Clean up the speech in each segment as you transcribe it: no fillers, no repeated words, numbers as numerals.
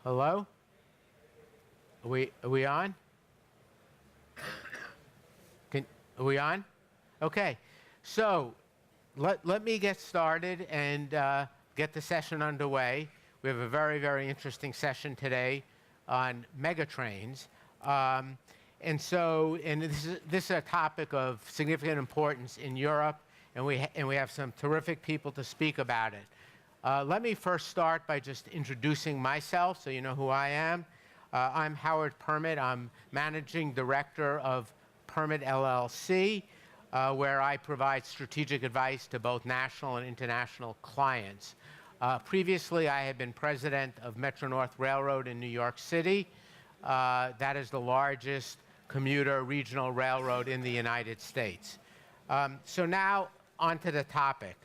Hello? Are we on? Are we on? Okay. So let me get started and get the session underway. We have a very, very interesting session today on megatrains. And this is a topic of significant importance in Europe, and we have some terrific people to speak about it. Let me first start by just introducing myself so you know who I am. I'm Howard Permut. I'm Managing Director of Permut LLC, where I provide strategic advice to both national and international clients. Previously, I had been president of Metro-North Railroad in New York City. That is the largest commuter regional railroad in the United States. So now, on to the topic.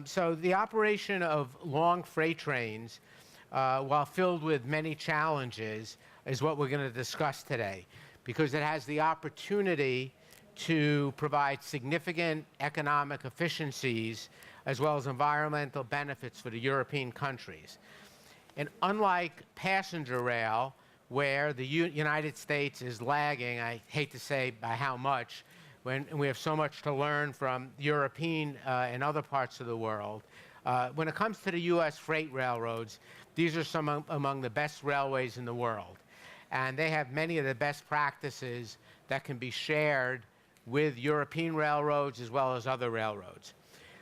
So the operation of long freight trains, while filled with many challenges, is what we're going to discuss today, because it has the opportunity to provide significant economic efficiencies as well as environmental benefits for the European countries. And unlike passenger rail, where the United States is lagging, I hate to say by how much, when we have so much to learn from European and other parts of the world. When it comes to the U.S. freight railroads, these are some among the best railways in the world. And they have many of the best practices that can be shared with European railroads as well as other railroads.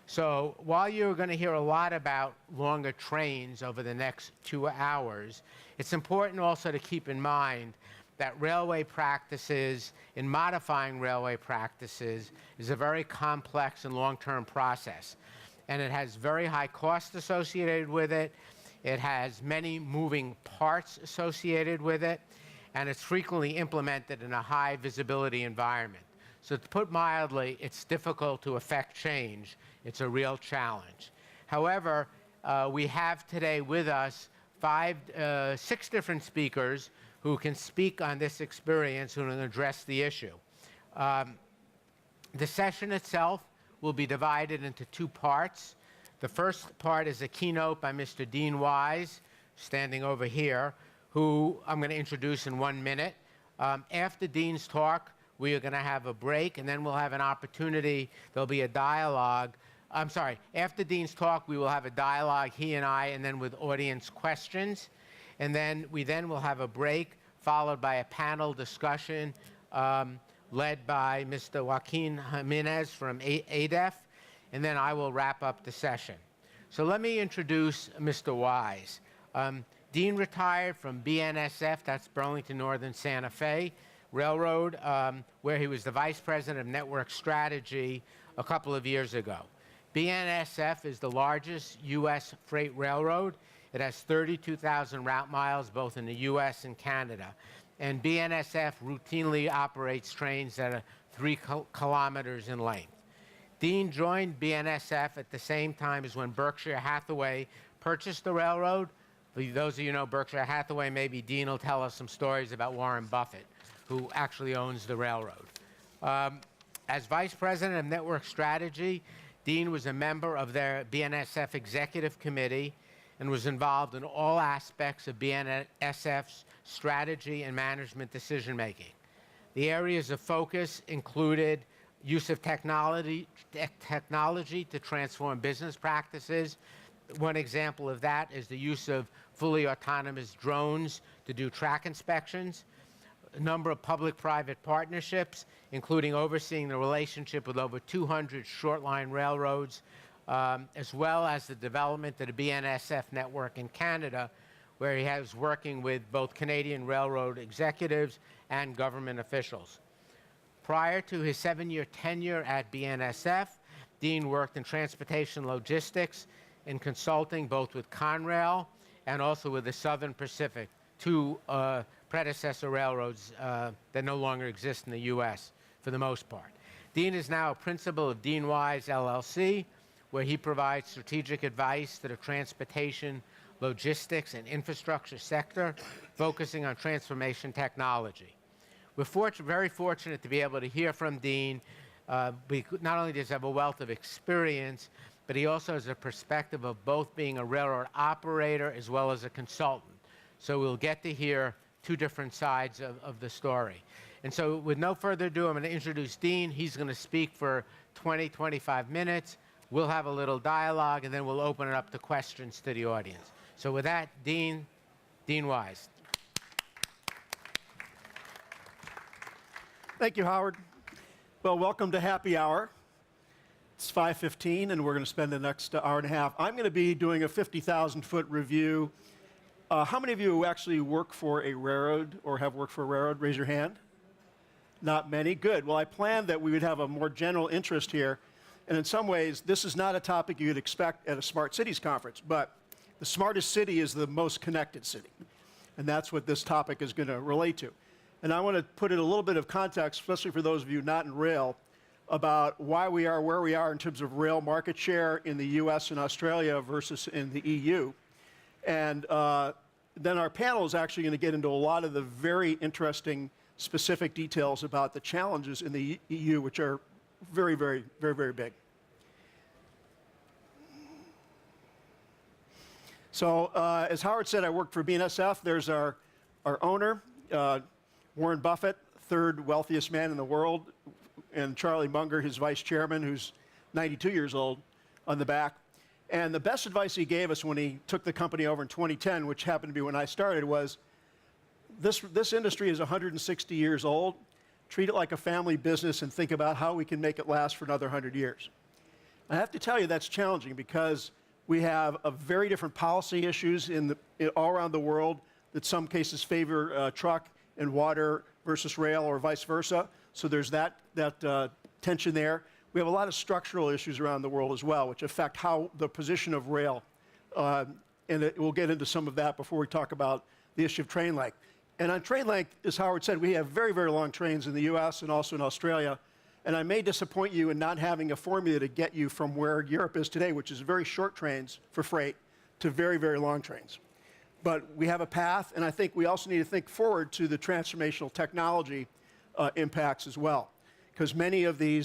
So while you're going to hear a lot about longer trains over the next 2 hours, it's important also to keep in mind that railway practices, in modifying railway practices, is a very complex and long-term process. And it has very high costs associated with it. It has many moving parts associated with it. And it's frequently implemented in a high visibility environment. So to put mildly, it's difficult to affect change. It's a real challenge. However, we have today with us 6 different speakers who can speak on this experience and address the issue. The session itself will be divided into 2 parts. The first part is a keynote by Mr. Dean Wise, standing over here, who I'm going to introduce in 1 minute. After Dean's talk, we are going to have a break, and then we'll have an opportunity. There'll be a dialogue. I'm sorry, after Dean's talk, we will have a dialogue, he and I, and then with audience questions. And then we will have a break, followed by a panel discussion led by Mr. Joaquin Jimenez from ADIF, and then I will wrap up the session. So let me introduce Mr. Wise. Dean retired from BNSF, that's Burlington Northern Santa Fe Railroad, where he was the Vice President of Network Strategy a couple of years ago. BNSF is the largest U.S. freight railroad. It has 32,000 route miles, both in the U.S. and Canada. And BNSF routinely operates trains that are 3 kilometers in length. Dean joined BNSF at the same time as when Berkshire Hathaway purchased the railroad. For those of you who know Berkshire Hathaway, maybe Dean will tell us some stories about Warren Buffett, who actually owns the railroad. As Vice President of Network Strategy, Dean was a member of their BNSF Executive Committee and was involved in all aspects of BNSF's strategy and management decision-making. The areas of focus included use of technology to transform business practices. One example of that is the use of fully autonomous drones to do track inspections. A number of public-private partnerships, including overseeing the relationship with over 200 short-line railroads, as well as the development of the BNSF network in Canada, where he was working with both Canadian railroad executives and government officials. Prior to his 7-year tenure at BNSF, Dean worked in transportation logistics and consulting, both with Conrail and also with the Southern Pacific, 2 predecessor railroads that no longer exist in the U.S. for the most part. Dean is now a principal of Dean Wise LLC, where he provides strategic advice to the transportation, logistics, and infrastructure sector, focusing on transformation technology. We're very fortunate to be able to hear from Dean. Not only does he have a wealth of experience, but he also has a perspective of both being a railroad operator as well as a consultant. So we'll get to hear two different sides of the story. And so with no further ado, I'm going to introduce Dean. He's going to speak for 20, 25 minutes. We'll have a little dialogue, and then we'll open it up to questions to the audience. So with that, Dean Wise. Thank you, Howard. Well, welcome to Happy Hour. It's 5:15, and we're going to spend the next hour and a half. I'm going to be doing a 50,000-foot review. How many of you actually work for a railroad or have worked for a railroad? Raise your hand. Not many. Good. Well, I planned that we would have a more general interest here. And in some ways, this is not a topic you'd expect at a Smart Cities conference. But the smartest city is the most connected city. And that's what this topic is going to relate to. And I want to put in a little bit of context, especially for those of you not in rail, about why we are where we are in terms of rail market share in the US and Australia versus in the EU. And then our panel is actually going to get into a lot of the very interesting specific details about the challenges in the EU, which are very, very, very, very big. So as Howard said, I work for BNSF. There's our owner, Warren Buffett, third wealthiest man in the world, and Charlie Munger, his vice chairman, who's 92 years old, on the back. And the best advice he gave us when he took the company over in 2010, which happened to be when I started, was this industry is 160 years old. Treat it like a family business and think about how we can make it last for another 100 years. I have to tell you that's challenging because we have a very different policy issues all around the world that some cases favor truck and water versus rail or vice versa. So there's that tension there. We have a lot of structural issues around the world as well, which affect how the position of rail. And we'll get into some of that before we talk about the issue of train length. And on train length, as Howard said, we have very, very long trains in the US and also in Australia. And I may disappoint you in not having a formula to get you from where Europe is today, which is very short trains for freight, to very, very long trains. But we have a path, and I think we also need to think forward to the transformational technology impacts as well. Because many of the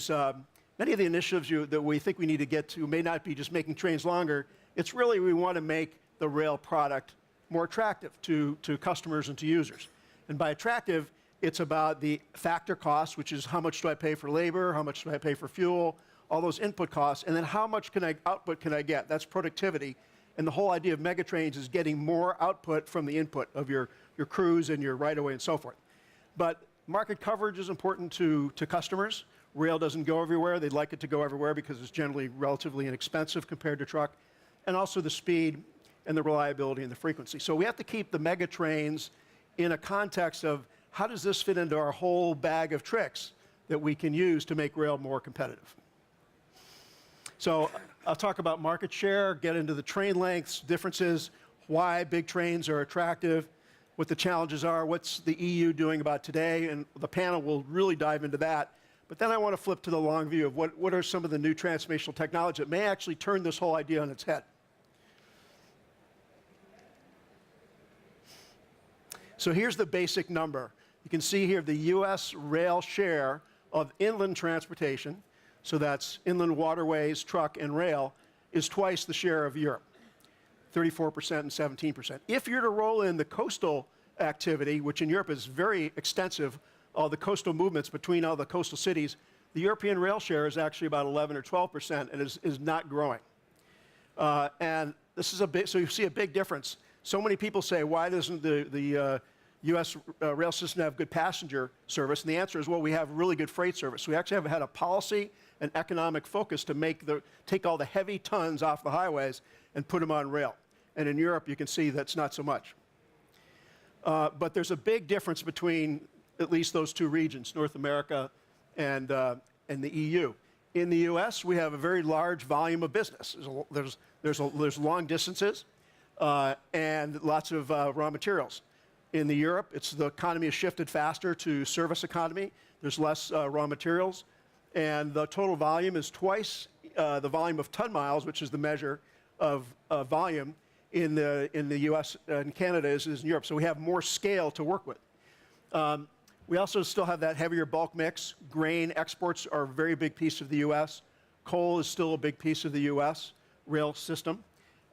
initiatives that we think we need to get to may not be just making trains longer. It's really we want to make the rail product more attractive to customers and to users. And by attractive, it's about the factor costs, which is how much do I pay for labor, how much do I pay for fuel, all those input costs, and then how much output can I get? That's productivity. And the whole idea of Megatrains is getting more output from the input of your crews and your right-of-way and so forth. But market coverage is important to customers. Rail doesn't go everywhere. They'd like it to go everywhere because it's generally relatively inexpensive compared to truck. And also the speed and the reliability and the frequency. So we have to keep the Megatrains in a context of how does this fit into our whole bag of tricks that we can use to make rail more competitive. So I'll talk about market share, get into the train lengths, differences, why big trains are attractive, what the challenges are, what's the EU doing about today, and the panel will really dive into that. But then I want to flip to the long view of what are some of the new transformational technology that may actually turn this whole idea on its head. So here's the basic number. You can see here the US rail share of inland transportation, so that's inland waterways, truck, and rail, is twice the share of Europe, 34% and 17%. If you're to roll in the coastal activity, which in Europe is very extensive, all the coastal movements between all the coastal cities, the European rail share is actually about 11 or 12% and is not growing. And this is so you see a big difference. So many people say, why doesn't the US rail system have good passenger service? And the answer is, well, we have really good freight service. We actually have had a policy and economic focus to take all the heavy tons off the highways and put them on rail. And in Europe, you can see that's not so much. But there's a big difference between at least those two regions, North America and the EU. In the US, we have a very large volume of business. There's long distances and lots of raw materials. In Europe, the economy has shifted faster to service economy. There's less raw materials, and the total volume is twice the volume of ton miles, which is the measure of volume in the US and Canada is in Europe. So we have more scale to work with. We also still have that heavier bulk mix. Grain exports are a very big piece of the US. Coal is still a big piece of the US rail system.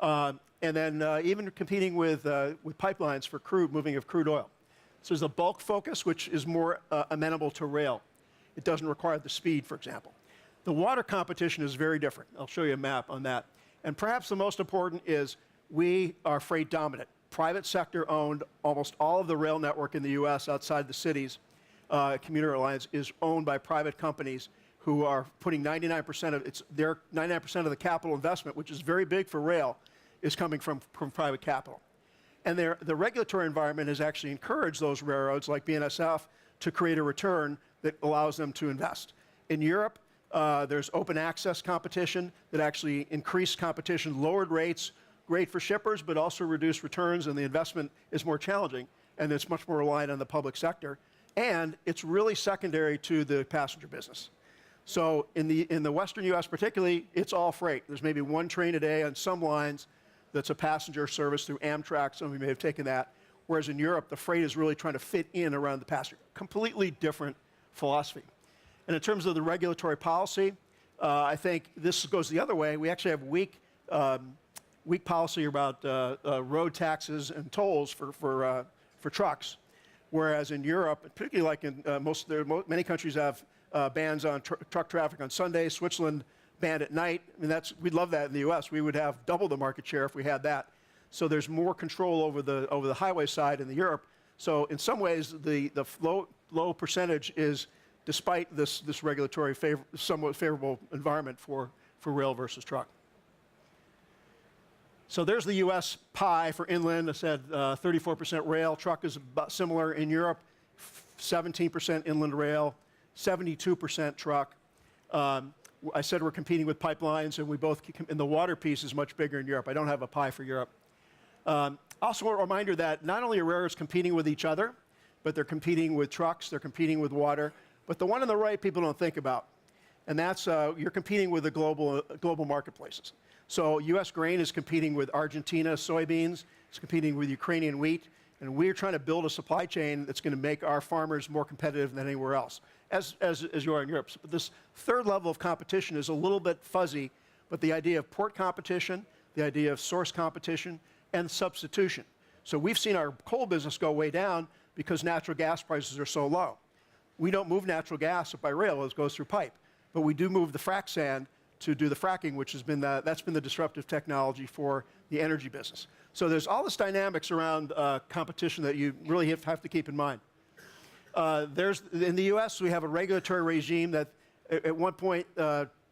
And then even competing with pipelines for moving of crude oil. So there's a bulk focus, which is more amenable to rail. It doesn't require the speed, for example. The water competition is very different. I'll show you a map on that. And perhaps the most important is we are freight dominant. Private sector owned. Almost all of the rail network in the US outside the cities, commuter alliance, is owned by private companies who are putting 99% of the capital investment, which is very big for rail, is coming from private capital. And the regulatory environment has actually encouraged those railroads like BNSF to create a return that allows them to invest. In Europe, there's open access competition that actually increased competition, lowered rates, great for shippers, but also reduced returns, and the investment is more challenging, and it's much more reliant on the public sector. And it's really secondary to the passenger business. So in the western US particularly, it's all freight. There's maybe one train a day on some lines that's a passenger service through Amtrak. Some of you may have taken that. Whereas in Europe, the freight is really trying to fit in around the passenger. Completely different philosophy. And in terms of the regulatory policy, I think this goes the other way. We actually have weak policy about road taxes and tolls for trucks. Whereas in Europe, particularly like in many countries have bans on truck traffic on Sundays. Switzerland banned at night. I mean, we'd love that in the U.S. We would have double the market share if we had that. So there's more control over the highway side in Europe. So in some ways, the low percentage is, despite this regulatory somewhat favorable environment for rail versus truck. So there's the U.S. pie for inland. I said 34% rail. Truck is about similar in Europe. 17% inland rail, 72% truck. I said we're competing with pipelines, and and the water piece is much bigger in Europe. I don't have a pie for Europe. Also a reminder that not only are railroads competing with each other, but they're competing with trucks, they're competing with water. But the one on the right people don't think about, and that's you're competing with the global marketplaces. So U.S. grain is competing with Argentina soybeans, it's competing with Ukrainian wheat, and we're trying to build a supply chain that's going to make our farmers more competitive than anywhere else, as you are in Europe. But this third level of competition is a little bit fuzzy, but the idea of port competition, the idea of source competition, and substitution. So we've seen our coal business go way down because natural gas prices are so low. We don't move natural gas by rail, it goes through pipe. But we do move the frac sand to do the fracking, which has been that's been the disruptive technology for the energy business. So there's all this dynamics around competition that you really have to keep in mind. In the US, we have a regulatory regime that at one point,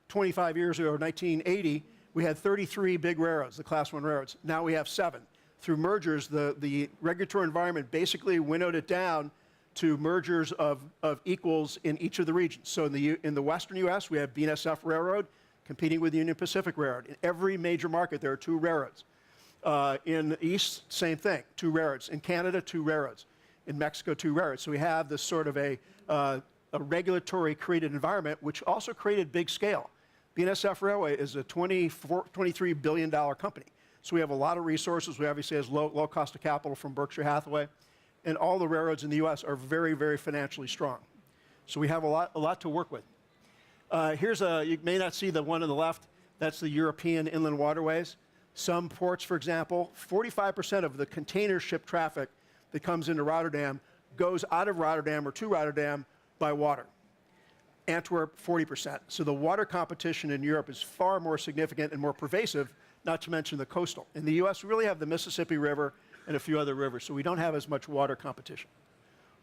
25 years ago, 1980, we had 33 big railroads, the Class I railroads. Now we have 7. Through mergers, the regulatory environment basically winnowed it down to mergers of equals in each of the regions. So in the western US, we have BNSF Railroad competing with Union Pacific Railroad. In every major market, there are 2 railroads. In the east, same thing, 2 railroads. In Canada, 2 railroads. In Mexico, 2 railroads. So we have this sort of a regulatory created environment, which also created big scale. BNSF Railway is a $23 billion company. So we have a lot of resources. We obviously have low cost of capital from Berkshire Hathaway. And all the railroads in the US are very, very financially strong. So we have a lot to work with. You may not see the one on the left. That's the European inland waterways. Some ports, for example, 45% of the container ship traffic that comes into Rotterdam goes out of Rotterdam or to Rotterdam by water. Antwerp, 40%. So the water competition in Europe is far more significant and more pervasive, not to mention the coastal. In the US, we really have the Mississippi River and a few other rivers, so we don't have as much water competition.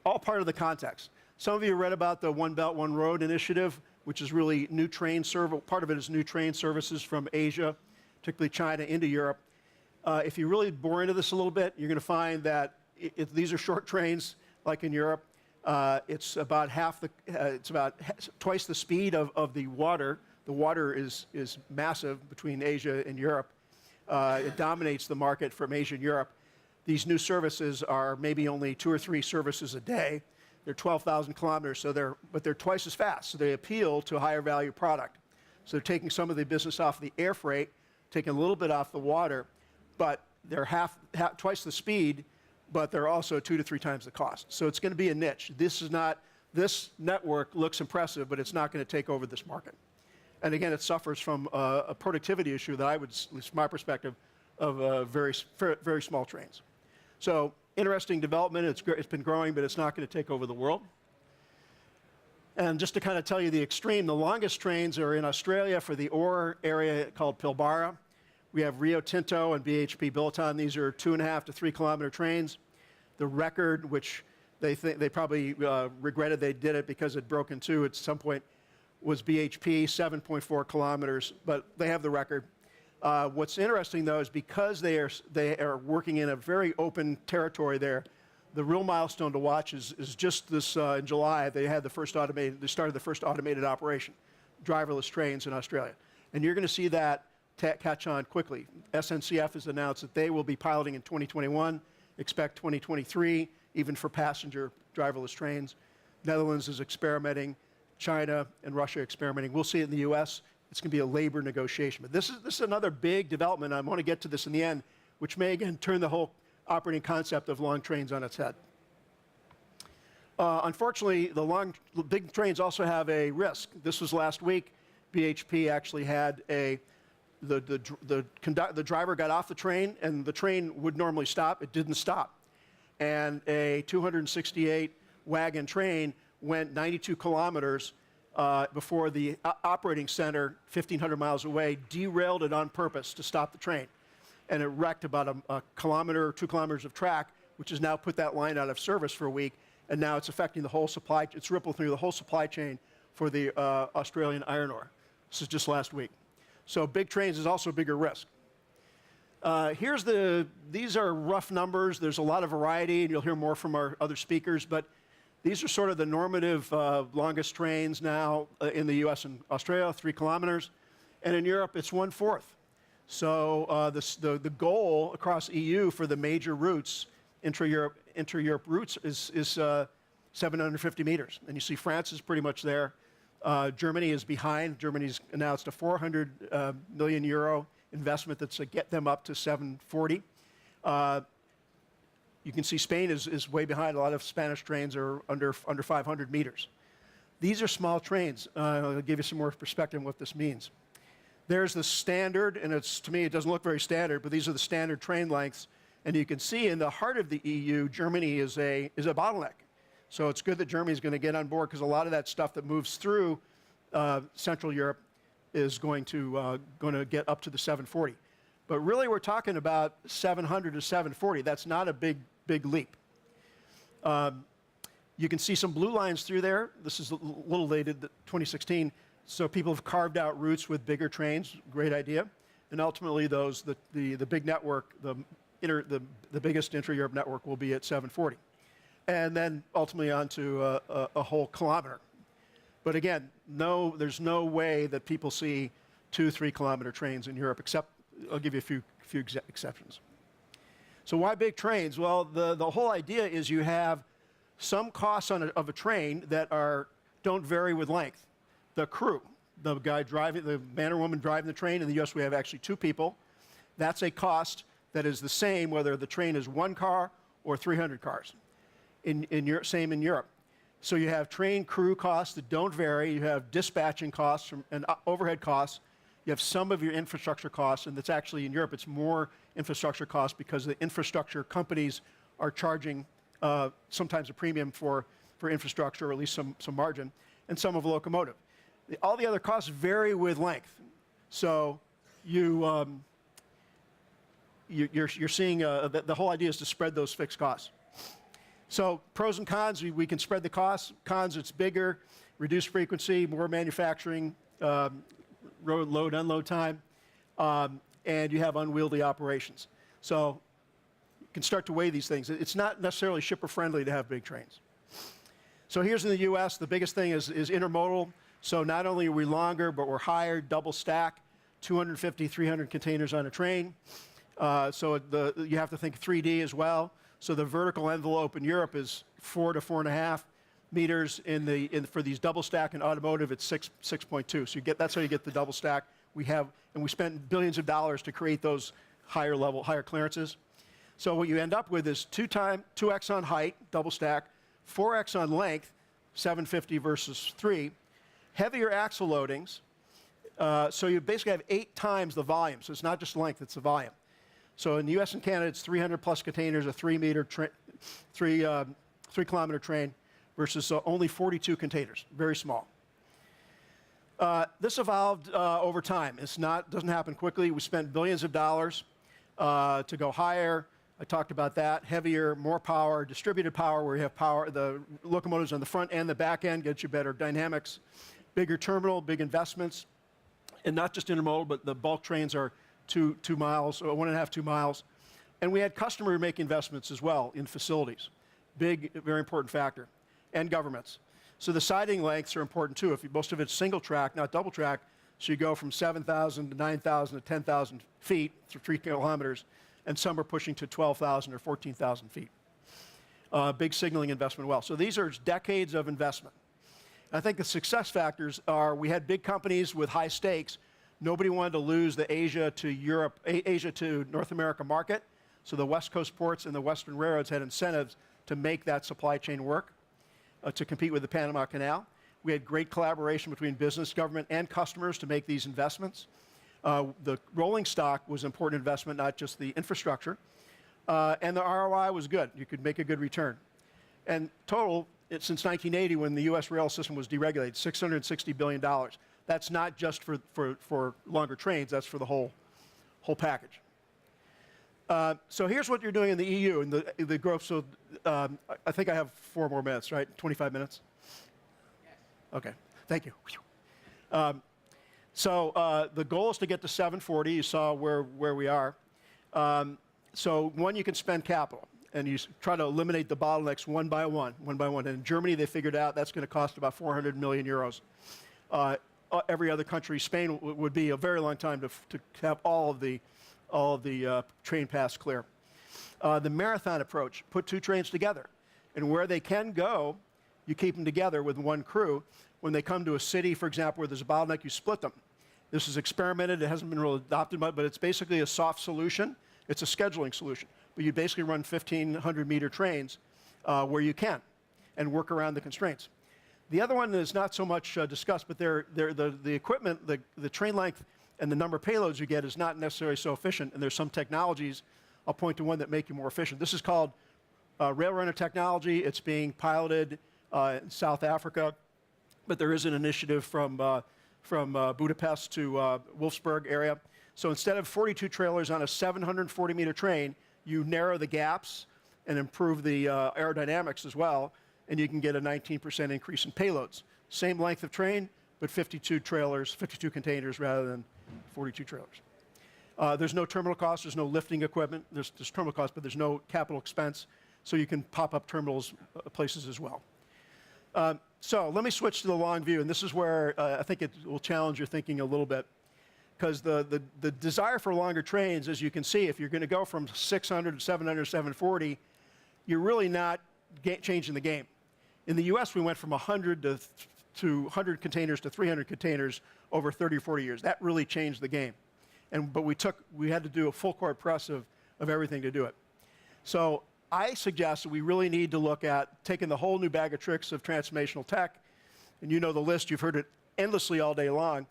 All part of the context. Some of you read about the One Belt, One Road initiative, which is really new train service. Part of it is new train services from Asia, particularly China, into Europe. If you really bore into this a little bit, you're going to find that these are short trains, like in Europe. It's about twice the speed of the water. The water is massive between Asia and Europe. It dominates the market from Asia and Europe. These new services are maybe only 2 or 3 services a day. They're 12,000 kilometers, but they're twice as fast. So they appeal to a higher value product. So they're taking some of the business off the air freight, taking a little bit off the water, but they're twice the speed, but they're also 2 to 3 times the cost. So it's going to be a niche. This network looks impressive, but it's not going to take over this market. And again, it suffers from a productivity issue that I would, at least from my perspective, very small trains. So interesting development. It's been growing, but it's not going to take over the world. And just to kind of tell you the extreme, the longest trains are in Australia for the ore area called Pilbara. We have Rio Tinto and BHP Billiton. These are 2.5 to 3 kilometer trains. The record, which they probably regretted they did it because it broke in two at some point, was BHP, 7.4 kilometers, but they have the record. What's interesting, though, is because they are working in a very open territory there, the real milestone to watch is just this in July. They started the first automated operation, driverless trains in Australia. And you're going to see that catch on quickly. SNCF has announced that they will be piloting in 2021, expect 2023, even for passenger driverless trains. Netherlands is experimenting, China and Russia experimenting. We'll see it in the US. It's going to be a labor negotiation. But this is another big development. I want to get to this in the end, which may again turn the whole operating concept of long trains on its head. Unfortunately, the big trains also have a risk. This was last week. BHP actually had the driver got off the train, and the train would normally stop. It didn't stop. And a 268 wagon train went 92 kilometers before the operating center, 1,500 miles away, derailed it on purpose to stop the train. And it wrecked about a kilometer or 2 kilometers of track, which has now put that line out of service for a week. And now it's affecting the whole supply. It's rippled through the whole supply chain for the Australian iron ore. This is just last week. So big trains is also a bigger risk. These are rough numbers. There's a lot of variety, and you'll hear more from our other speakers. But these are sort of the normative longest trains now in the US and Australia, 3 kilometers. And in Europe, it's 1/4. So the goal across EU for the major routes, intra-Europe routes, is 750 meters. And you see France is pretty much there. Germany is behind. Germany's announced a 400 million euro investment that's to get them up to 740. You can see Spain is way behind. A lot of Spanish trains are under 500 meters. These are small trains. I'll give you some more perspective on what this means. There's the standard, and to me it doesn't look very standard, but these are the standard train lengths. And you can see in the heart of the EU, Germany is a bottleneck. So it's good that Germany is going to get on board, because a lot of that stuff that moves through Central Europe is going to get up to the 740. But really, we're talking about 700 to 740. That's not a big leap. You can see some blue lines through there. This is a little dated, 2016. So people have carved out routes with bigger trains. Great idea. And ultimately, the big network, the biggest intra-Europe network, will be at 740. And then ultimately onto a whole kilometer. But again, there's no way that people see 2-3 kilometer trains in Europe, except I'll give you a few exceptions. So why big trains? Well, the whole idea is you have some costs of a train that don't vary with length. The crew, the man or woman driving the train. In the US, we have actually 2 people. That's a cost that is the same whether the train is 1 car or 300 cars. Same in Europe. So you have train crew costs that don't vary. You have dispatching costs and overhead costs. You have some of your infrastructure costs, and that's actually in Europe, it's more infrastructure costs because the infrastructure companies are charging sometimes a premium for infrastructure, or at least some margin, and some of locomotive. All the other costs vary with length. So you're seeing the whole idea is to spread those fixed costs. So pros and cons, we can spread the costs. Cons, it's bigger, reduced frequency, more manufacturing, road load, unload time, and you have unwieldy operations. So you can start to weigh these things. It's not necessarily shipper-friendly to have big trains. So here's in the US, the biggest thing is intermodal. So not only are we longer, but we're higher, double stack, 250, 300 containers on a train. So you have to think 3D as well. So the vertical envelope in Europe is 4 to 4.5 meters. For these double stack in automotive, it's 6.2. So that's how you get the double stack. We spent billions of dollars to create those higher clearances. So what you end up with is 2x on height, double stack, 4x on length, 750 versus 3, heavier axle loadings. So you basically have 8 times the volume. So it's not just length, it's the volume. So in the US and Canada, it's 300 plus containers, a 3-kilometer train versus only 42 containers, very small. This evolved over time. Doesn't happen quickly. We spent billions of dollars to go higher. I talked about that. Heavier, more power, distributed power, where you have power, the locomotives on the front and the back end get you better dynamics. Bigger terminal, big investments. And not just intermodal, but the bulk trains are 2 miles, or 1.5, 2 miles. And we had customer make investments as well in facilities. Big, very important factor. And governments. So the siding lengths are important too. Most of it's single track, not double track, so you go from 7,000 to 9,000 to 10,000 feet through 3 kilometers, and some are pushing to 12,000 or 14,000 feet. Big signaling investment well. So these are decades of investment. I think the success factors are we had big companies with high stakes. Nobody wanted to lose the Asia to North America market. So the West Coast ports and the Western railroads had incentives to make that supply chain work, to compete with the Panama Canal. We had great collaboration between business, government, and customers to make these investments. The rolling stock was an important investment, not just the infrastructure. And the ROI was good. You could make a good return. And total, since 1980, when the US rail system was deregulated, $660 billion. That's not just for longer trains, that's for the whole package. So here's what you're doing in the EU and the growth. So I think I have 4 more minutes, right? 25 minutes? Yes. Okay, thank you. So the goal is to get to 740. You saw where we are. So one, you can spend capital, and you try to eliminate the bottlenecks one by one. And in Germany, they figured out that's going to cost about 400 million euros. Every other country, Spain would be a very long time to have all of the train paths clear. The marathon approach, put 2 trains together. And where they can go, you keep them together with 1 crew. When they come to a city, for example, where there's a bottleneck, you split them. This is experimented. It hasn't been really adopted much, but it's basically a soft solution. It's a scheduling solution. But you basically run 1,500-meter trains where you can and work around the constraints. The other one is not so much discussed, but the equipment, the train length, and the number of payloads you get is not necessarily so efficient, and there's some technologies, I'll point to one, that make you more efficient. This is called rail runner technology. It's being piloted in South Africa, but there is an initiative from Budapest to Wolfsburg area. So instead of 42 trailers on a 740-meter train, you narrow the gaps and improve the aerodynamics as well, and you can get a 19% increase in payloads. Same length of train, but 52 trailers, 52 containers rather than 42 trailers. There's no terminal cost, there's no lifting equipment, there's terminal cost, but there's no capital expense, so you can pop up terminals places as well. So let me switch to the long view, and this is where I think it will challenge your thinking a little bit, because the desire for longer trains, as you can see, if you're going to go from 600 to 700 to 740, you're really not changing the game. In the US, we went from 100 to 100 containers to 300 containers over 30 or 40 years. That really changed the game. But we had to do a full court press of everything to do it. So I suggest that we really need to look at taking the whole new bag of tricks of transformational tech, and you know the list, you've heard it endlessly all day long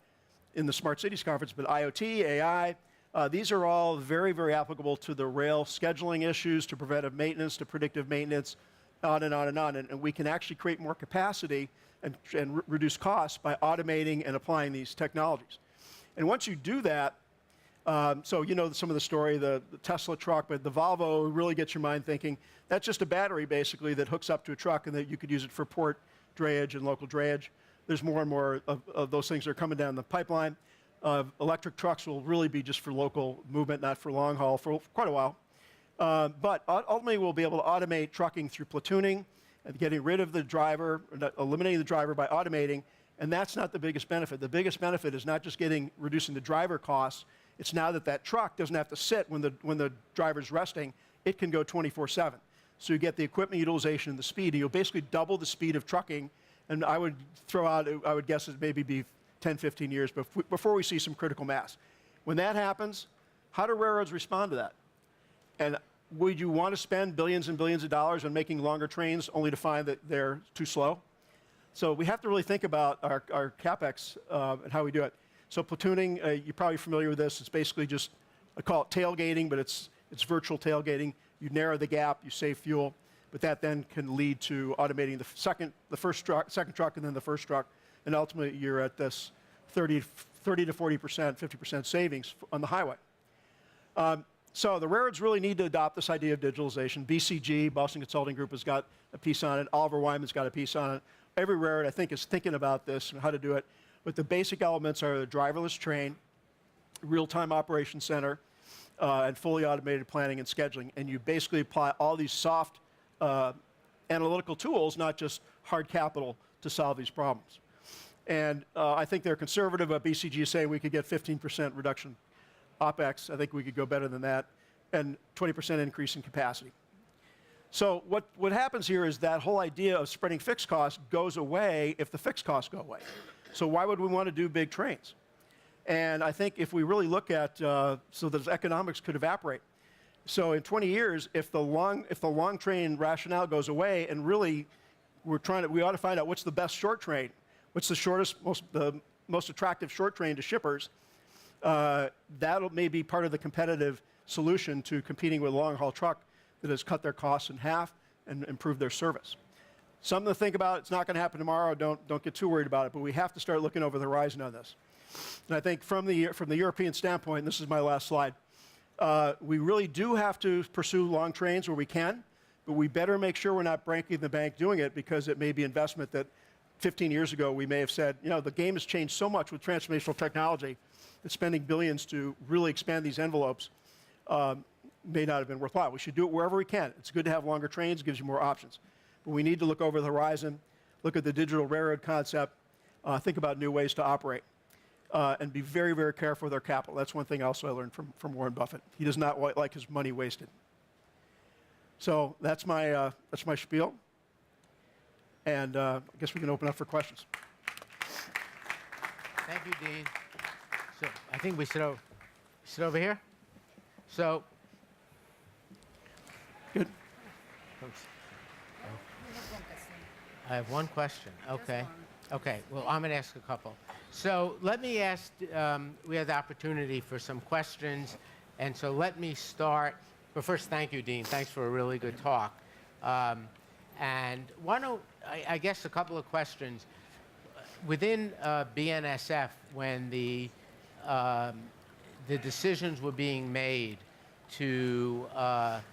in the Smart Cities Conference, but IoT, AI, these are all very, very applicable to the rail scheduling issues, to preventive maintenance, to predictive maintenance, on and on and on. And we can actually create more capacity and reduce costs by automating and applying these technologies. And once you do that, so you know some of the story, the Tesla truck, but the Volvo really gets your mind thinking. That's just a battery, basically, that hooks up to a truck and that you could use it for port drayage and local drayage. There's more and more of those things that are coming down the pipeline. Electric trucks will really be just for local movement, not for long haul, for quite a while. But ultimately, we'll be able to automate trucking through platooning and getting rid of the driver, eliminating the driver by automating. And that's not the biggest benefit. The biggest benefit is not just reducing the driver costs. It's now that truck doesn't have to sit when the driver's resting. It can go 24/7. So you get the equipment utilization and the speed. And you'll basically double the speed of trucking. And I would guess it maybe be 10, 15 years before we see some critical mass. When that happens, how do railroads respond to that? And would you want to spend billions and billions of dollars on making longer trains only to find that they're too slow? So we have to really think about our CapEx and how we do it. So platooning, you're probably familiar with this. It's basically just, I call it tailgating, but it's It's virtual tailgating. You narrow the gap, you save fuel, but that then can lead to automating the second truck, and then the first truck, and ultimately you're at this 30 to 40%, 50% savings on the highway. So the railroads really need to adopt this idea of digitalization. BCG, Boston Consulting Group, has got a piece on it. Oliver Wyman's got a piece on it. Every railroad, I think, is thinking about this and how to do it. But the basic elements are the driverless train, real-time operation center, and fully automated planning and scheduling. And you basically apply all these soft analytical tools, not just hard capital, to solve these problems. And I think they're conservative. BCG is saying we could get 15% reduction OpEx. I think we could go better than that, and 20% increase in capacity. So what happens here is that whole idea of spreading fixed costs goes away if the fixed costs go away. So why would we want to do big trains? And I think if we really look at, so those economics could evaporate. So in 20 years, if the long train rationale goes away, and really we ought to find out what's the best short train, what's the shortest, the most attractive short train to shippers. That'll may be part of the competitive solution to competing with a long-haul truck that has cut their costs in half and improved their service. Something to think about. It's not going to happen tomorrow. Don't get too worried about it. But we have to start looking over the horizon on this. And I think from the European standpoint, and this is my last slide, we really do have to pursue long trains where we can, but we better make sure we're not breaking the bank doing it, because it may be investment that 15 years ago we may have said, you know, the game has changed so much with transformational technology that spending billions to really expand these envelopes may not have been worthwhile. We should do it wherever we can. It's good to have longer trains, gives you more options. But we need to look over the horizon, look at the digital railroad concept, think about new ways to operate, and be very, very careful with our capital. That's one thing also I learned from Warren Buffett. He does not like his money wasted. So that's my spiel. And I guess we can open up for questions. Thank you, Dean. So I think we sit over here. So, good. I have one question. Okay. Okay. Well, I'm going to ask a couple. So let me ask. We have the opportunity for some questions, and so let me start. But first, thank you, Dean. Thanks for a really good talk. And I guess a couple of questions. Within BNSF, when the decisions were being made to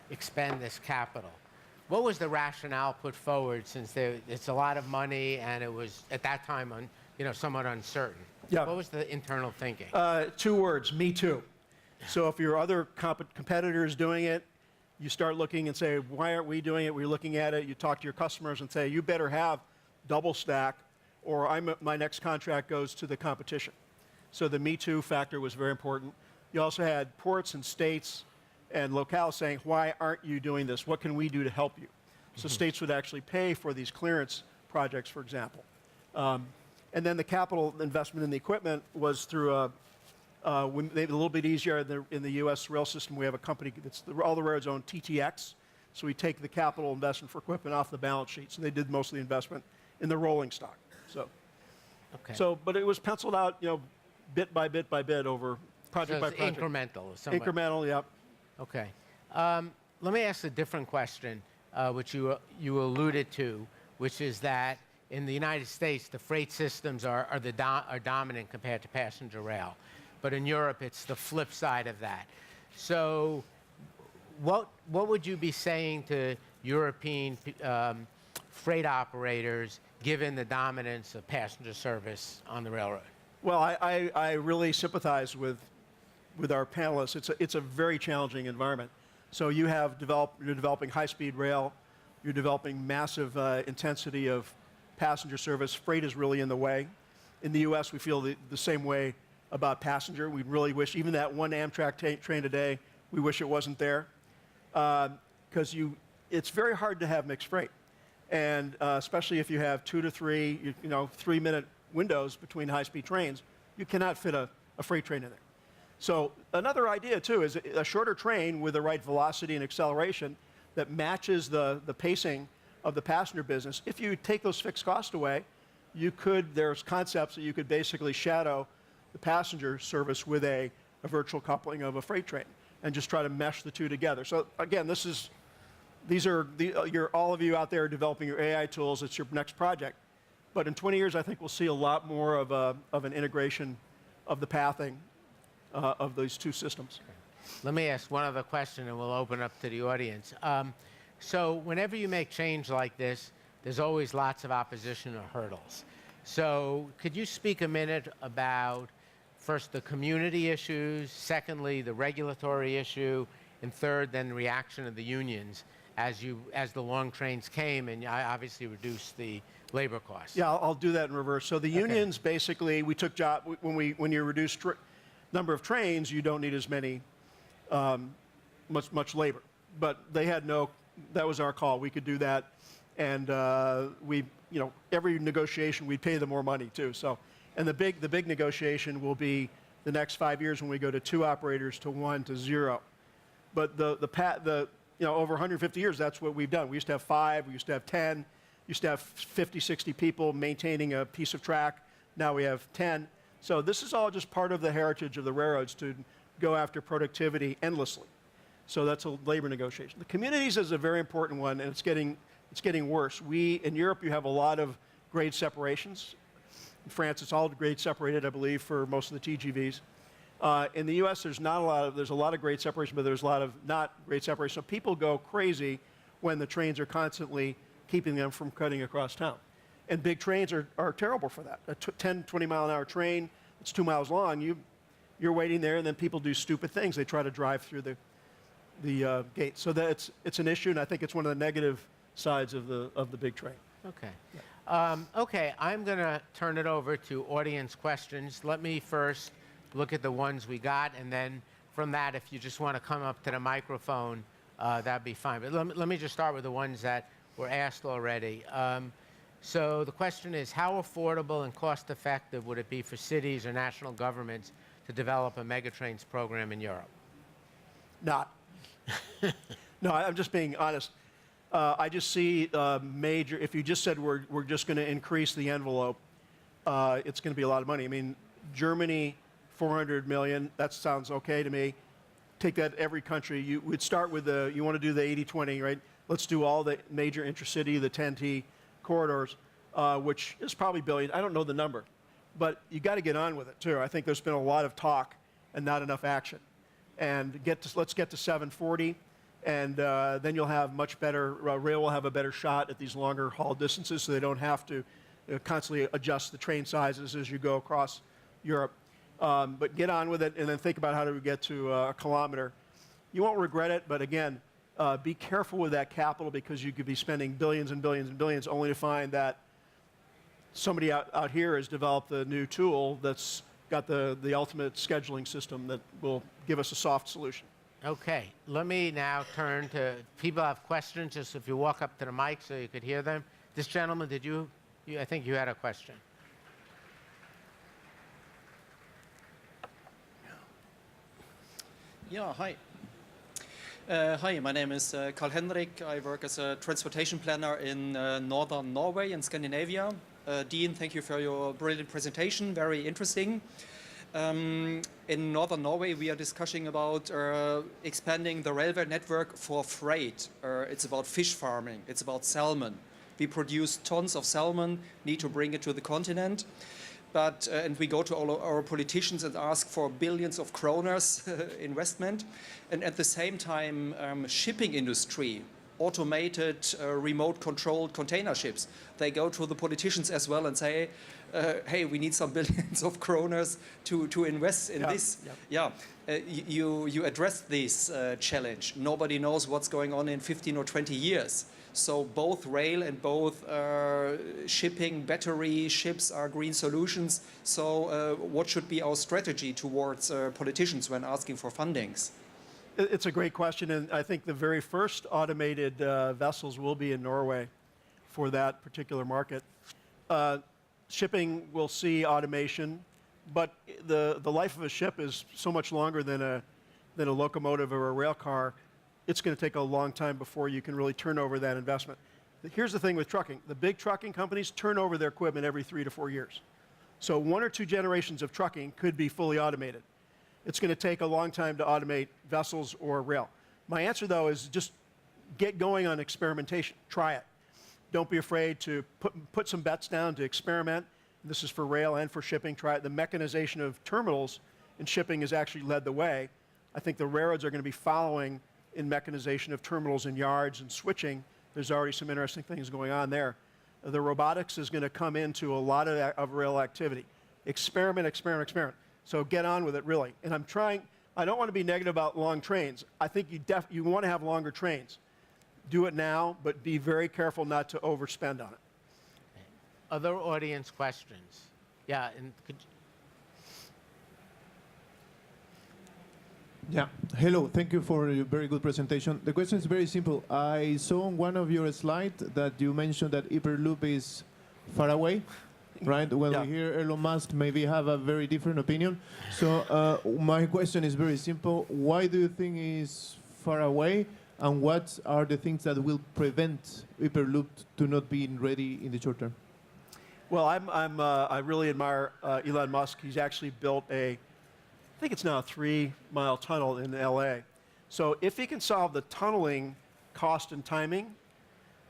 expend this capital, what was the rationale put forward, since it's a lot of money and it was at that time somewhat uncertain? Yeah. What was the internal thinking? 2 words: me too. So if your other competitors doing it, you start looking and say, why aren't we doing it? We're looking at it. You talk to your customers and say, you better have double stack, or my next contract goes to the competition. So the Me Too factor was very important. You also had ports and states and locales saying, why aren't you doing this? What can we do to help you? So states would actually pay for these clearance projects, for example. And then the capital investment in the equipment was through we made it a little bit easier in the U.S. rail system. We have a company that's all the railroads own TTX. So we take the capital investment for equipment off the balance sheet. So they did most of the investment in the rolling stock. So, Okay. but it was penciled out, bit by bit by bit over project by project. Incremental. Somewhat. Incremental, yep. Okay. Let me ask a different question, which you alluded to, which is that in the United States, the freight systems are dominant compared to passenger rail. But in Europe, it's the flip side of that. So what would you be saying to European freight operators, given the dominance of passenger service on the railroad? Well, I really sympathize with our panelists. It's a very challenging environment. So you're developing high-speed rail, you're developing massive intensity of passenger service. Freight is really in the way. In the U.S., we feel the same way about passenger. We really wish, even that one Amtrak train today, we wish it wasn't there. Because it's very hard to have mixed freight. And especially if you have 2 to 3, 3-minute windows between high-speed trains, you cannot fit a freight train in there. So another idea, too, is a shorter train with the right velocity and acceleration that matches the pacing of the passenger business. If you take those fixed costs away, there's concepts that you could basically shadow the passenger service with a virtual coupling of a freight train. and just try to mesh the two together. So again, all of you out there developing your AI tools. It's your next project. But in 20 years, I think we'll see a lot more of an integration of the pathing of these two systems. Let me ask one other question, and we'll open up to the audience. So whenever you make change like this, there's always lots of opposition or hurdles. So could you speak a minute about, first, the community issues, secondly, the regulatory issue, and third, then the reaction of the unions as the long trains came and obviously reduced the labor costs? Yeah, I'll do that in reverse. So the unions, basically, we took when you reduce number of trains, you don't need as many, much labor. But they had that was our call. We could do that. And every negotiation, we'd pay them more money too. So, and the big negotiation will be the next 5 years when we go to 2 operators to 1 to 0. But over 150 years, that's what we've done. We used to have 5, we used to have 10, used to have 50, 60 people maintaining a piece of track. Now we have 10. So this is all just part of the heritage of the railroads to go after productivity endlessly. So that's a labor negotiation. The communities is a very important one, and it's getting worse. In Europe, you have a lot of grade separations. In France, it's all grade separated, I believe, for most of the TGVs. In the U.S., there's a lot of grade separation, but there's a lot of not grade separation. So people go crazy when the trains are constantly keeping them from cutting across town. And big trains are terrible for that. A 10, 20-mile-an-hour train, it's 2 miles long. You're waiting there, and then people do stupid things. They try to drive through the gate. So it's an issue, and I think it's one of the negative sides of the big train. Okay. Yeah. Okay, I'm going to turn it over to audience questions. Let me first look at the ones we got, and then from that, if you just want to come up to the microphone, that'd be fine. But let me just start with the ones that were asked already. So the question is, how affordable and cost-effective would it be for cities or national governments to develop a Megatrains program in Europe? Not. No, I'm just being honest. I just see major, if you just said we're just going to increase the envelope, it's going to be a lot of money. I mean, Germany, 400 million, that sounds okay to me. Take that every country. You would start with you want to do the 80-20, right? Let's do all the major intercity, the 10T corridors, which is probably billion. I don't know the number, but you got to get on with it too. I think there's been a lot of talk and not enough action. And let's get to 740. And then you'll have much better, rail will have a better shot at these longer haul distances, so they don't have to constantly adjust the train sizes as you go across Europe. But get on with it, and then think about how to get to a kilometer. You won't regret it, but again, be careful with that capital, because you could be spending billions and billions and billions only to find that somebody out here has developed a new tool that's got the ultimate scheduling system that will give us a soft solution. Okay, let me now turn to people who have questions, just if you walk up to the mic so you could hear them. This gentleman, I think you had a question. Yeah, hi. Hi, my name is Karl-Henrik. I work as a transportation planner in northern Norway in Scandinavia. Dean, thank you for your brilliant presentation, very interesting. In northern Norway, we are discussing about expanding the railway network for freight. It's about fish farming, it's about salmon. We produce tons of salmon, need to bring it to the continent. But, and we go to all our politicians and ask for billions of kroners investment. And at the same time, shipping industry, automated, remote-controlled container ships, they go to the politicians as well and say, hey, we need some billions of kroners to invest in this. Yeah. You addressed this challenge. Nobody knows what's going on in 15 or 20 years. So both rail and both shipping, battery ships are green solutions. So what should be our strategy towards politicians when asking for fundings? It's a great question, and I think the very first automated vessels will be in Norway for that particular market. Shipping will see automation, but the life of a ship is so much longer than a locomotive or a rail car. It's going to take a long time before you can really turn over that investment. Here's the thing with trucking. The big trucking companies turn over their equipment every 3 to 4 years. So 1 or 2 generations of trucking could be fully automated. it's going to take a long time to automate vessels or rail. My answer, though, is just get going on experimentation. Try it. Don't be afraid to put some bets down to experiment. This is for rail and for shipping. Try it. The mechanization of terminals in shipping has actually led the way. I think the railroads are going to be following in mechanization of terminals and yards and switching. There's already some interesting things going on there. The robotics is going to come into a lot of rail activity. Experiment, experiment, experiment. So get on with it, really. And I don't want to be negative about long trains. I think you want to have longer trains. Do it now, but be very careful not to overspend on it. Other audience questions? Yeah, and Yeah. Hello. Thank you for your very good presentation. The question is very simple. I saw on one of your slides that you mentioned that Hyperloop is far away, right? When Yeah. we hear Elon Musk, maybe have a very different opinion. So my question is very simple. Why do you think it's far away? And what are the things that will prevent Hyperloop to not being ready in the short term? Well, I really admire Elon Musk. He's actually built I think it's now a 3-mile tunnel in LA. So if he can solve the tunneling cost and timing,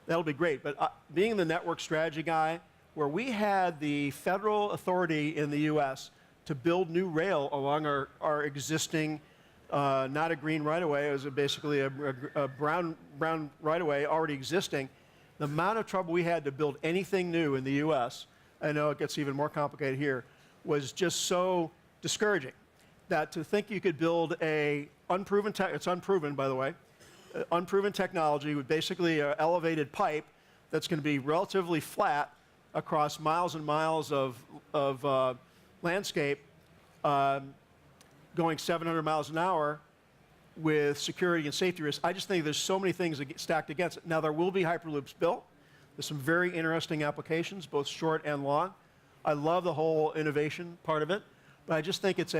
that'll be great. But being the network strategy guy, where we had the federal authority in the US to build new rail along our existing, not a green right-of-way, it was basically a brown right-of-way already existing, the amount of trouble we had to build anything new in the US, I know it gets even more complicated here, was just so discouraging. That to think you could build it's unproven, by the way, unproven technology with basically an elevated pipe that's going to be relatively flat across miles and miles of landscape going 700 miles an hour with security and safety risks. I just think there's so many things that get stacked against it. Now, there will be Hyperloops built. There's some very interesting applications, both short and long. I love the whole innovation part of it, but I just think it's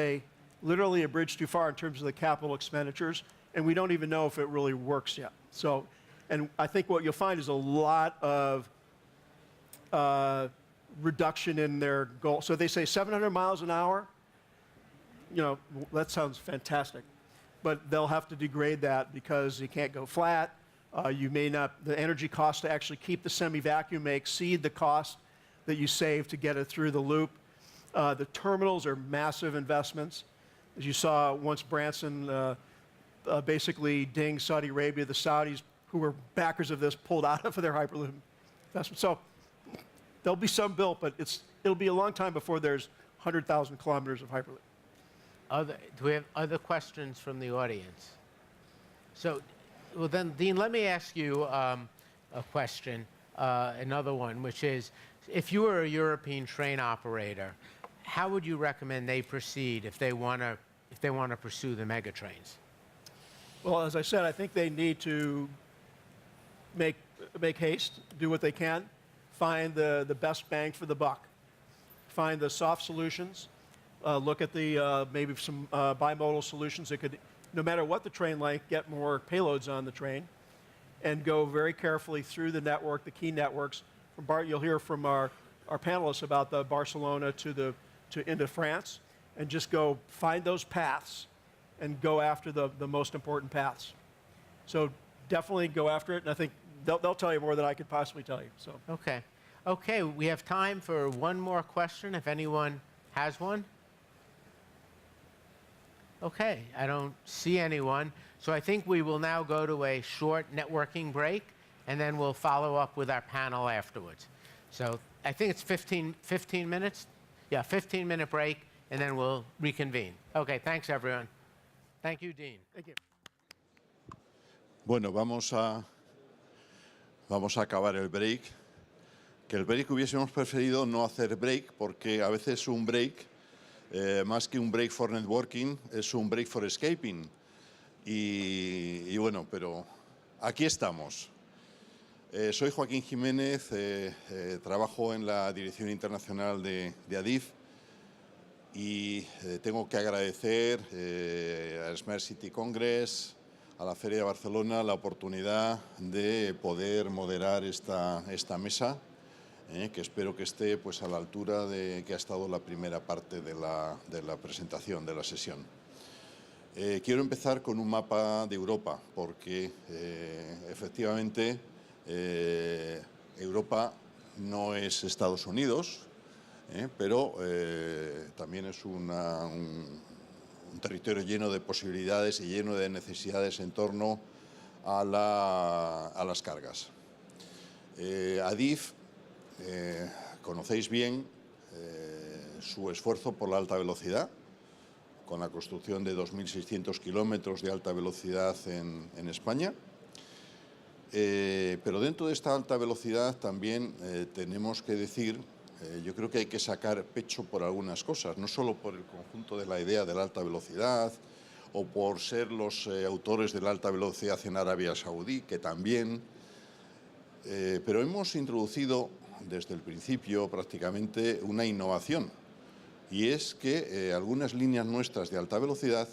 literally a bridge too far in terms of the capital expenditures, and we don't even know if it really works yet. So, and I think what you'll find is a lot of reduction in their goal. So they say 700 miles an hour, that sounds fantastic, but they'll have to degrade that because you can't go flat. The energy cost to actually keep the semi-vacuum may exceed the cost that you save to get it through the loop. The terminals are massive investments. As you saw, once Branson basically dinged Saudi Arabia, the Saudis, who were backers of this, pulled out of their Hyperloop investment. So there'll be some built, but it'll be a long time before there's 100,000 kilometers of Hyperloop. do we have other questions from the audience? So, well then, Dean, let me ask you a question, another one, which is, if you were a European train operator, how would you recommend they proceed if they want to pursue the megatrains? Well, as I said, I think they need to make haste, do what they can, find the best bang for the buck, find the soft solutions, look at the maybe some bimodal solutions that could, no matter what the train length, get more payloads on the train, and go very carefully through the network, the key networks. From Bart, you'll hear from our panelists about the Barcelona into France, and just go find those paths and go after the most important paths. So definitely go after it, and I think they'll tell you more than I could possibly tell you. So. Okay, we have time for one more question, if anyone has one. Okay, I don't see anyone. So I think we will now go to a short networking break, and then we'll follow up with our panel afterwards. So I think it's 15 minutes. Yeah, 15-minute break, and then we'll reconvene. Okay, thanks, everyone. Thank you, Dean. Thank you. Bueno, vamos a acabar el break. Que el break hubiésemos preferido no hacer break, porque a veces un break, más que un break for networking, es un break for escaping. Y bueno, pero aquí estamos. Soy Joaquín Jimenez, trabajo en la Dirección Internacional de ADIF y tengo que agradecer a Smart City Congress, a la Feria de Barcelona, la oportunidad de poder moderar esta mesa, que espero que esté a la altura de que ha estado la primera parte de la presentación, de la sesión. Quiero empezar con un mapa de Europa, porque efectivamente Europa no es Estados Unidos, pero también es un territorio lleno de posibilidades y lleno de necesidades en torno a las cargas. ADIF, conocéis bien su esfuerzo por la alta velocidad, con la construcción de 2.600 kilómetros de alta velocidad en España. Pero dentro de esta alta velocidad también tenemos que decir, yo creo que hay que sacar pecho por algunas cosas, no solo por el conjunto de la idea de la alta velocidad o por ser los autores de la alta velocidad en Arabia Saudí, que también, pero hemos introducido desde el principio prácticamente una innovación. Y es que algunas líneas nuestras de alta velocidad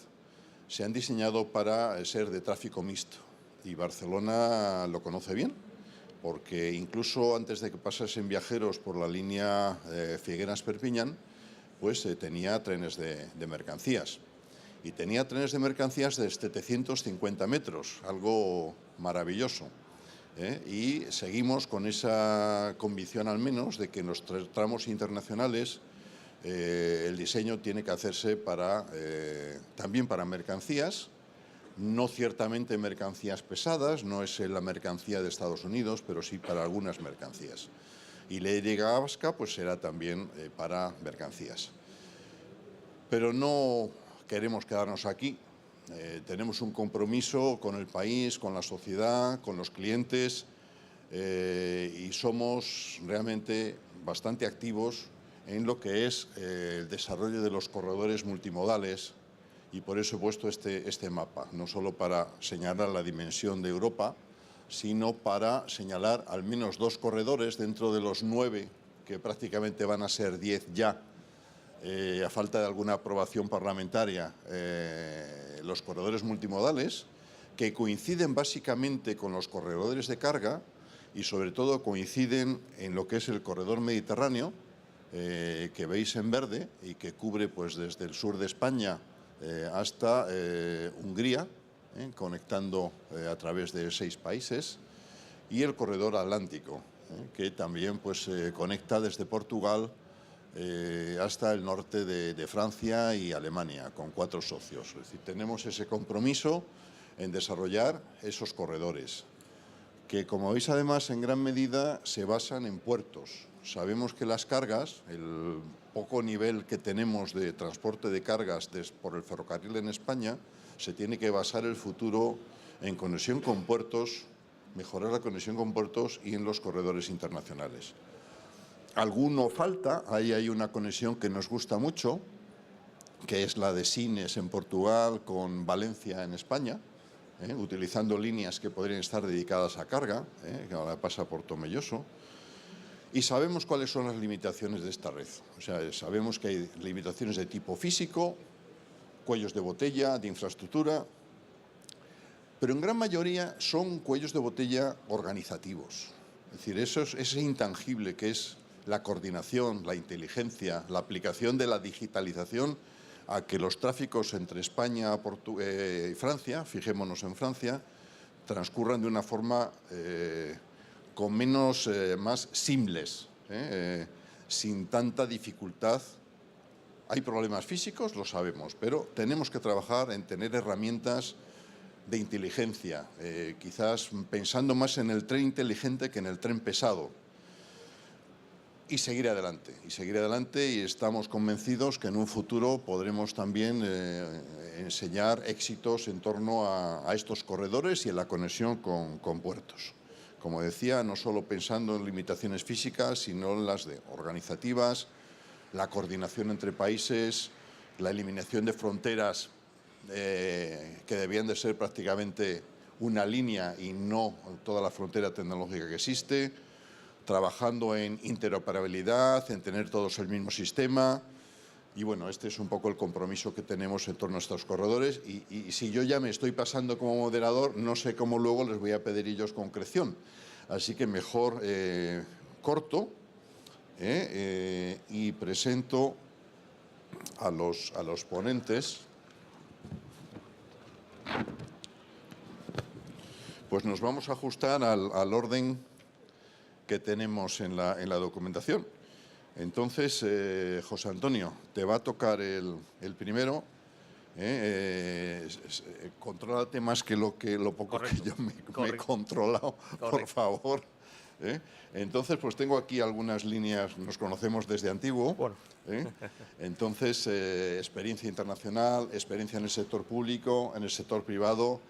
se han diseñado para ser de tráfico mixto. Y Barcelona lo conoce bien, porque incluso antes de que pasasen viajeros por la línea Figueras-Perpiñán, pues tenía trenes de mercancías. Y tenía trenes de mercancías de 750 metros, algo maravilloso. Y seguimos con esa convicción al menos de que en los tramos internacionales el diseño tiene que hacerse también para mercancías, no ciertamente mercancías pesadas, no es la mercancía de Estados Unidos, pero sí para algunas mercancías. Y la Y vasca pues será también para mercancías. Pero no queremos quedarnos aquí. Tenemos un compromiso con el país, con la sociedad, con los clientes y somos realmente bastante activos en lo que es el desarrollo de los corredores multimodales y por eso he puesto este mapa, no solo para señalar la dimensión de Europa, sino para señalar al menos 2 corredores dentro de los 9, que prácticamente van a ser 10 ya, a falta de alguna aprobación parlamentaria, los corredores multimodales, que coinciden básicamente con los corredores de carga y sobre todo coinciden en lo que es el corredor mediterráneo, que veis en verde y que cubre pues desde el sur de España hasta Hungría, conectando a través de 6 países, y el corredor atlántico, que también pues conecta desde Portugal hasta el norte de Francia y Alemania, con 4 socios. Es decir, tenemos ese compromiso en desarrollar esos corredores, que como veis además en gran medida se basan en puertos. Sabemos que las cargas, el poco nivel que tenemos de transporte de cargas por el ferrocarril en España, se tiene que basar el futuro en conexión con puertos, mejorar la conexión con puertos y en los corredores internacionales. Alguno falta, ahí hay una conexión que nos gusta mucho, que es la de Sines en Portugal con Valencia en España, utilizando líneas que podrían estar dedicadas a carga, que ahora pasa por Tomelloso. Y sabemos cuáles son las limitaciones de esta red. O sea, sabemos que hay limitaciones de tipo físico, cuellos de botella, de infraestructura, pero en gran mayoría son cuellos de botella organizativos. Es decir, ese intangible que es la coordinación, la inteligencia, la aplicación de la digitalización a que los tráficos entre España y Francia, fijémonos en Francia, transcurran de una forma con más simples, sin tanta dificultad. Hay problemas físicos, lo sabemos, pero tenemos que trabajar en tener herramientas de inteligencia, quizás pensando más en el tren inteligente que en el tren pesado. Y seguir adelante y estamos convencidos que en un futuro podremos también enseñar éxitos en torno a estos corredores y en la conexión con puertos. Como decía, no solo pensando en limitaciones físicas, sino en las organizativas, la coordinación entre países, la eliminación de fronteras que debían de ser prácticamente una línea y no toda la frontera tecnológica que existe, trabajando en interoperabilidad, en tener todos el mismo sistema. Y bueno, este es un poco el compromiso que tenemos en torno a estos corredores. Y si yo ya me estoy pasando como moderador, no sé cómo luego les voy a pedir ellos concreción. Así que mejor corto y presento a los ponentes. Pues nos vamos a ajustar al orden que tenemos en la documentación. Entonces, José Antonio, te va a tocar el primero. Contrólate más que lo poco que yo me he controlado, por favor. Entonces, pues tengo aquí algunas líneas, nos conocemos desde antiguo. Bueno. Entonces, experiencia internacional, experiencia en el sector público, en el sector privado,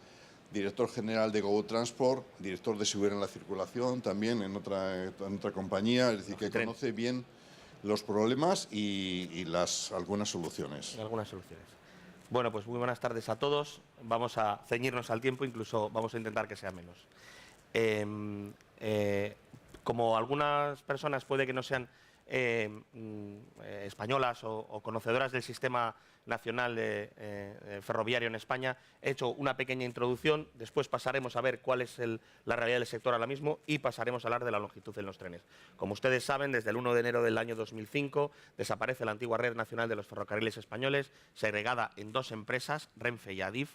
director general de Go Transport, director de seguridad en la circulación, también en otra compañía, es decir, que conoce bien los problemas y algunas soluciones. Algunas soluciones. Bueno, pues muy buenas tardes a todos. Vamos a ceñirnos al tiempo, incluso vamos a intentar que sea menos. Como algunas personas puede que no sean españolas o conocedoras del sistema nacional ferroviario en España, he hecho una pequeña introducción, después pasaremos a ver cuál es la realidad del sector ahora mismo y pasaremos a hablar de la longitud en los trenes. Como ustedes saben, desde el 1 de enero del año 2005 desaparece la antigua Red Nacional de los Ferrocarriles Españoles, segregada en dos empresas, Renfe y ADIF.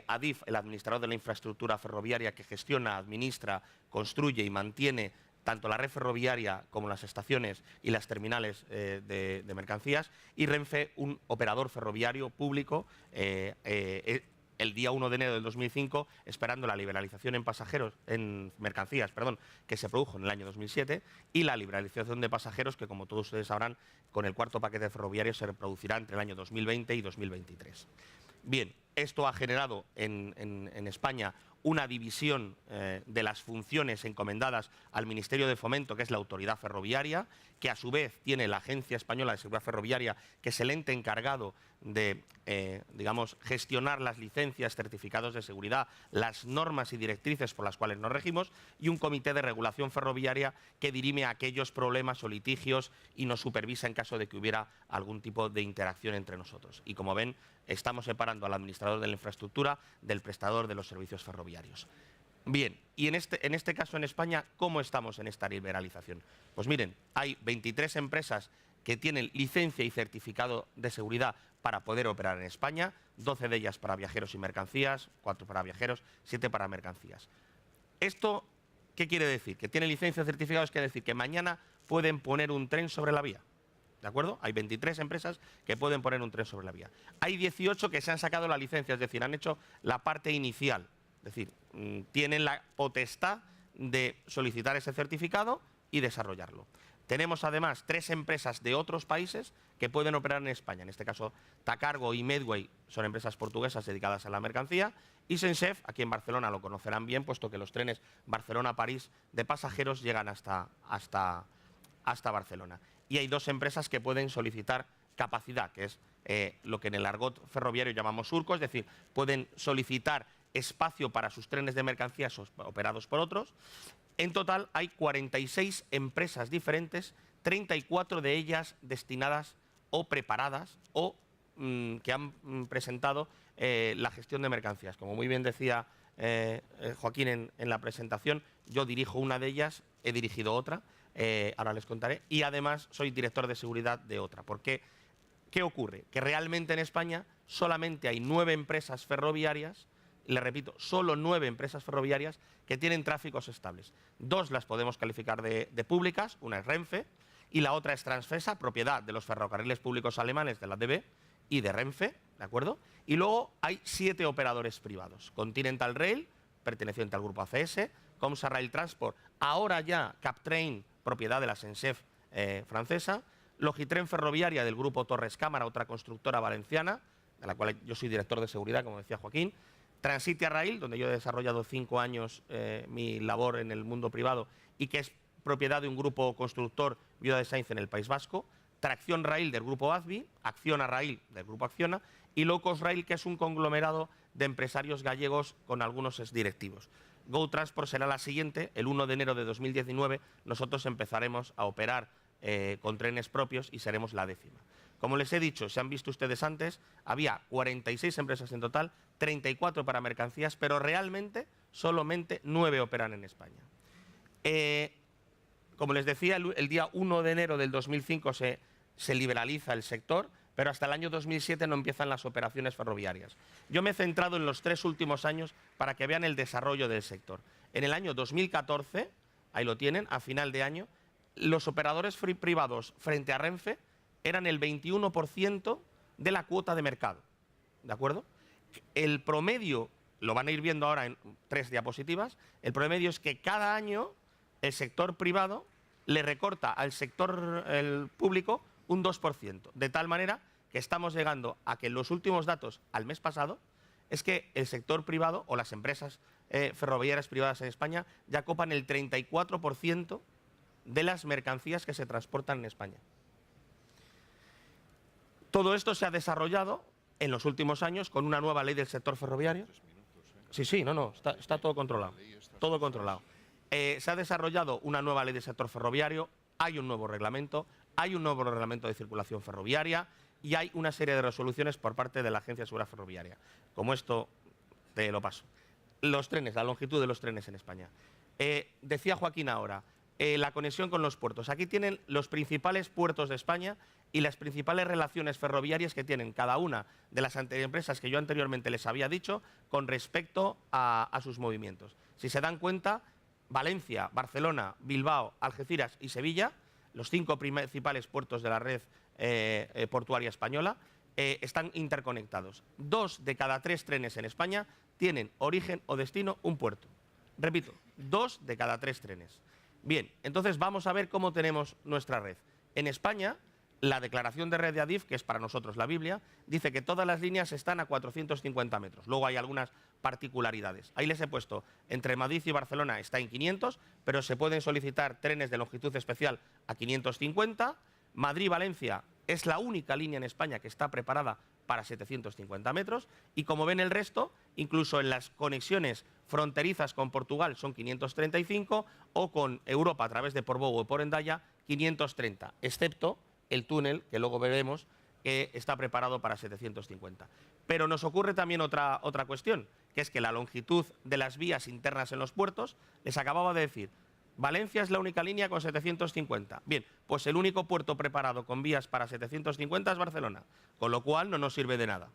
ADIF, el administrador de la infraestructura ferroviaria que gestiona, administra, construye y mantiene tanto la red ferroviaria como las estaciones y las terminales de mercancías, y Renfe, un operador ferroviario público, el día 1 de enero del 2005, esperando la liberalización en mercancías, que se produjo en el año 2007, y la liberalización de pasajeros, que como todos ustedes sabrán, con el cuarto paquete ferroviario se reproducirá entre el año 2020 y 2023. Bien, esto ha generado en España una división de las funciones encomendadas al Ministerio de Fomento, que es la autoridad ferroviaria, que a su vez tiene la Agencia Española de Seguridad Ferroviaria, que es el ente encargado de, gestionar las licencias, certificados de seguridad, las normas y directrices por las cuales nos regimos, y un comité de regulación ferroviaria que dirime aquellos problemas o litigios y nos supervisa en caso de que hubiera algún tipo de interacción entre nosotros. Y como ven, estamos separando al administrador de la infraestructura del prestador de los servicios ferroviarios. Bien, y en este caso en España, ¿cómo estamos en esta liberalización? Pues miren, hay 23 empresas que tienen licencia y certificado de seguridad para poder operar en España, 12 de ellas para viajeros y mercancías, 4 para viajeros, 7 para mercancías. ¿Esto qué quiere decir? Que tienen licencia y certificados, quiere decir que mañana pueden poner un tren sobre la vía. ¿De acuerdo? Hay 23 empresas que pueden poner un tren sobre la vía. Hay 18 que se han sacado la licencia, es decir, han hecho la parte inicial. Es decir, tienen la potestad de solicitar ese certificado y desarrollarlo. Tenemos además 3 empresas de otros países que pueden operar en España. En este caso, Tacargo y Medway son empresas portuguesas dedicadas a la mercancía. Y BNSF, aquí en Barcelona lo conocerán bien, puesto que los trenes Barcelona-París de pasajeros llegan hasta Barcelona. Y hay 2 empresas que pueden solicitar capacidad, que es lo que en el argot ferroviario llamamos surco, es decir, pueden solicitar espacio para sus trenes de mercancías operados por otros. En total hay 46 empresas diferentes, 34 de ellas destinadas o preparadas o que han presentado la gestión de mercancías. Como muy bien decía Joaquín en la presentación, yo dirijo una de ellas, he dirigido otra, ahora les contaré, y además soy director de seguridad de otra. Porque, ¿qué ocurre? Que realmente en España solamente hay 9 empresas ferroviarias, le repito, solo 9 empresas ferroviarias que tienen tráficos estables. 2 las podemos calificar de públicas, una es Renfe y la otra es Transfesa, propiedad de los ferrocarriles públicos alemanes de la DB y de Renfe, ¿de acuerdo? Y luego hay 7 operadores privados. Continental Rail, perteneciente al grupo ACS, Comsa Rail Transport, ahora ya Captrain, propiedad de la SNCF francesa, Logitren Ferroviaria del grupo Torres Cámara, otra constructora valenciana, de la cual yo soy director de seguridad, como decía Joaquín, Transitia Rail, donde yo he desarrollado 5 años mi labor en el mundo privado y que es propiedad de un grupo constructor, Viuda de Sainz, en el País Vasco, Tracción Rail del grupo ADVI, Acciona Rail del grupo Acciona y Locos Rail, que es un conglomerado de empresarios gallegos con algunos exdirectivos. Go Transport será la siguiente, el 1 de enero de 2019 nosotros empezaremos a operar con trenes propios y seremos la 10ª. Como les he dicho, se han visto ustedes antes, había 46 empresas en total, 34 para mercancías, pero realmente solamente 9 operan en España. Como les decía, el día 1 de enero del 2005 se liberaliza el sector, pero hasta el año 2007 no empiezan las operaciones ferroviarias. Yo me he centrado en los 3 últimos años para que vean el desarrollo del sector. En el año 2014, ahí lo tienen, a final de año, los operadores privados frente a Renfe eran el 21% de la cuota de mercado. ¿De acuerdo? El promedio, lo van a ir viendo ahora en 3 diapositivas, el promedio es que cada año el sector privado le recorta al sector público un 2%, de tal manera que estamos llegando a que en los últimos datos, al mes pasado, es que el sector privado o las empresas ferroviarias privadas en España ya copan el 34% de las mercancías que se transportan en España. Todo esto se ha desarrollado en los últimos años con una nueva ley del sector ferroviario. Sí, no, está todo controlado. Todo controlado. Se ha desarrollado una nueva ley del sector ferroviario, hay un nuevo reglamento de circulación ferroviaria y hay una serie de resoluciones por parte de la Agencia de Seguridad Ferroviaria. Como esto, te lo paso. Los trenes, la longitud de los trenes en España. Decía Joaquín ahora, la conexión con los puertos. Aquí tienen los principales puertos de España y las principales relaciones ferroviarias que tienen cada una de las empresas que yo anteriormente les había dicho con respecto a sus movimientos. Si se dan cuenta, Valencia, Barcelona, Bilbao, Algeciras y Sevilla, los 5 principales puertos de la red portuaria española, están interconectados. 2 de cada 3 trenes en España tienen origen o destino un puerto. Repito, 2 de cada 3 trenes. Bien, entonces vamos a ver cómo tenemos nuestra red. En España, la declaración de red de ADIF, que es para nosotros la Biblia, dice que todas las líneas están a 450 metros. Luego hay algunas particularidades. Ahí les he puesto, entre Madrid y Barcelona está en 500, pero se pueden solicitar trenes de longitud especial a 550. Madrid-Valencia es la única línea en España que está preparada para 750 metros. Y como ven el resto, incluso en las conexiones fronterizas con Portugal son 535 o con Europa a través de Portbou o por Hendaya 530, excepto el túnel, que luego veremos, que está preparado para 750. Pero nos ocurre también otra cuestión, que es que la longitud de las vías internas en los puertos, les acababa de decir, Valencia es la única línea con 750. Bien, pues el único puerto preparado con vías para 750 es Barcelona, con lo cual no nos sirve de nada.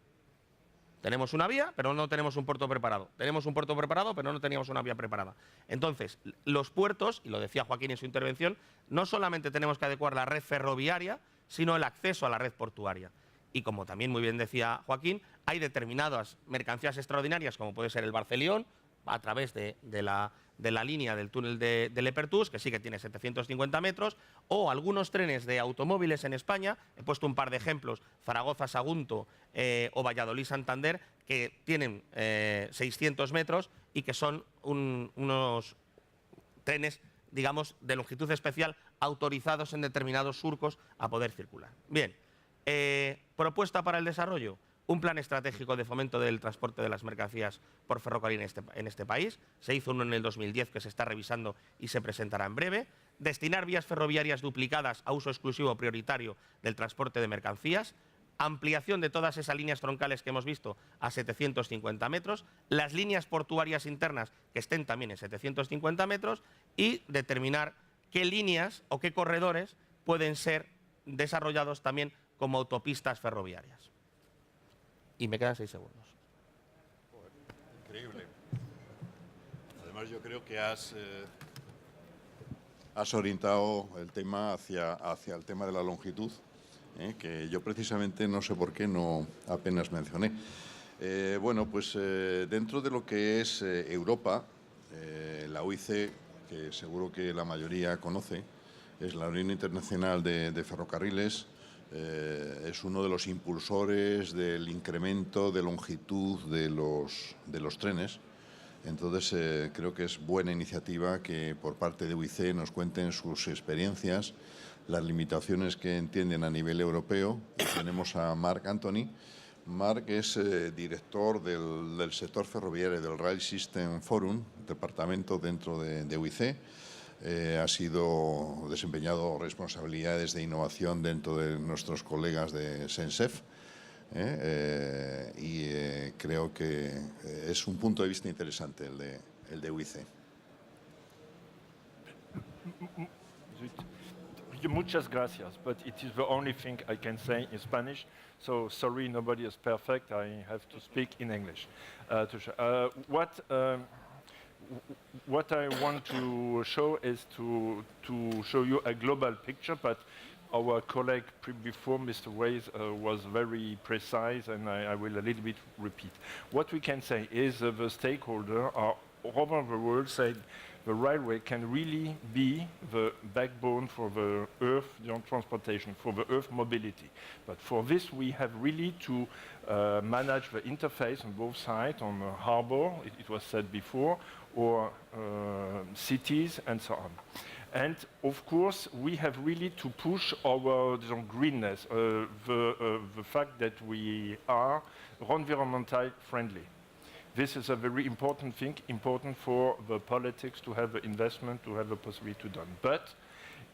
Tenemos una vía, pero no tenemos un puerto preparado. Tenemos un puerto preparado, pero no teníamos una vía preparada. Entonces, los puertos, y lo decía Joaquín en su intervención, no solamente tenemos que adecuar la red ferroviaria, sino el acceso a la red portuaria. Y como también muy bien decía Joaquín, hay determinadas mercancías extraordinarias, como puede ser el Barcelión, a través de la línea del túnel de Lepertús, que sí que tiene 750 metros, o algunos trenes de automóviles en España, he puesto un par de ejemplos, Zaragoza-Sagunto o Valladolid-Santander, que tienen 600 metros y que son unos trenes, digamos, de longitud especial autorizados en determinados surcos a poder circular. Bien, propuesta para el desarrollo. Un plan estratégico de fomento del transporte de las mercancías por ferrocarril en este país. Se hizo uno en el 2010 que se está revisando y se presentará en breve. Destinar vías ferroviarias duplicadas a uso exclusivo prioritario del transporte de mercancías. Ampliación de todas esas líneas troncales que hemos visto a 750 metros. Las líneas portuarias internas que estén también en 750 metros. Y determinar qué líneas o qué corredores pueden ser desarrollados también como autopistas ferroviarias. Y me quedan 6 segundos. Increíble. Además, yo creo que has orientado el tema hacia el tema de la longitud, que yo precisamente no sé por qué no apenas mencioné. Bueno, pues dentro de lo que es Europa, la UIC, que seguro que la mayoría conoce, es la Unión Internacional de Ferrocarriles. Es uno de los impulsores del incremento de longitud de los trenes. Entonces, creo que es buena iniciativa que por parte de UIC nos cuenten sus experiencias, las limitaciones que entienden a nivel europeo. Y tenemos a Marc Anthony. Marc es director del sector ferroviario del Rail System Forum, departamento dentro de UIC. Ha sido desempeñado responsabilidades de innovación dentro de nuestros colegas de SENSEF y creo que es un punto de vista interesante el de UIC. muchas gracias, but it is the only thing I can say in Spanish. So sorry, nobody is perfect. I have to speak in English. What I want to show is to show you a global picture, but our colleague before, Mr. Ruiz, was very precise, and I will a little bit repeat. What we can say is the stakeholders are all over the world saying the railway can really be the backbone for the earth transportation, for the earth mobility. But for this, we have really to manage the interface on both sides, on the harbor, it was said before, or cities, and so on. And of course, we have really to push our greenness, the fact that we are environmentally friendly. This is a very important thing, important for the politics to have the investment, to have the possibility to do. But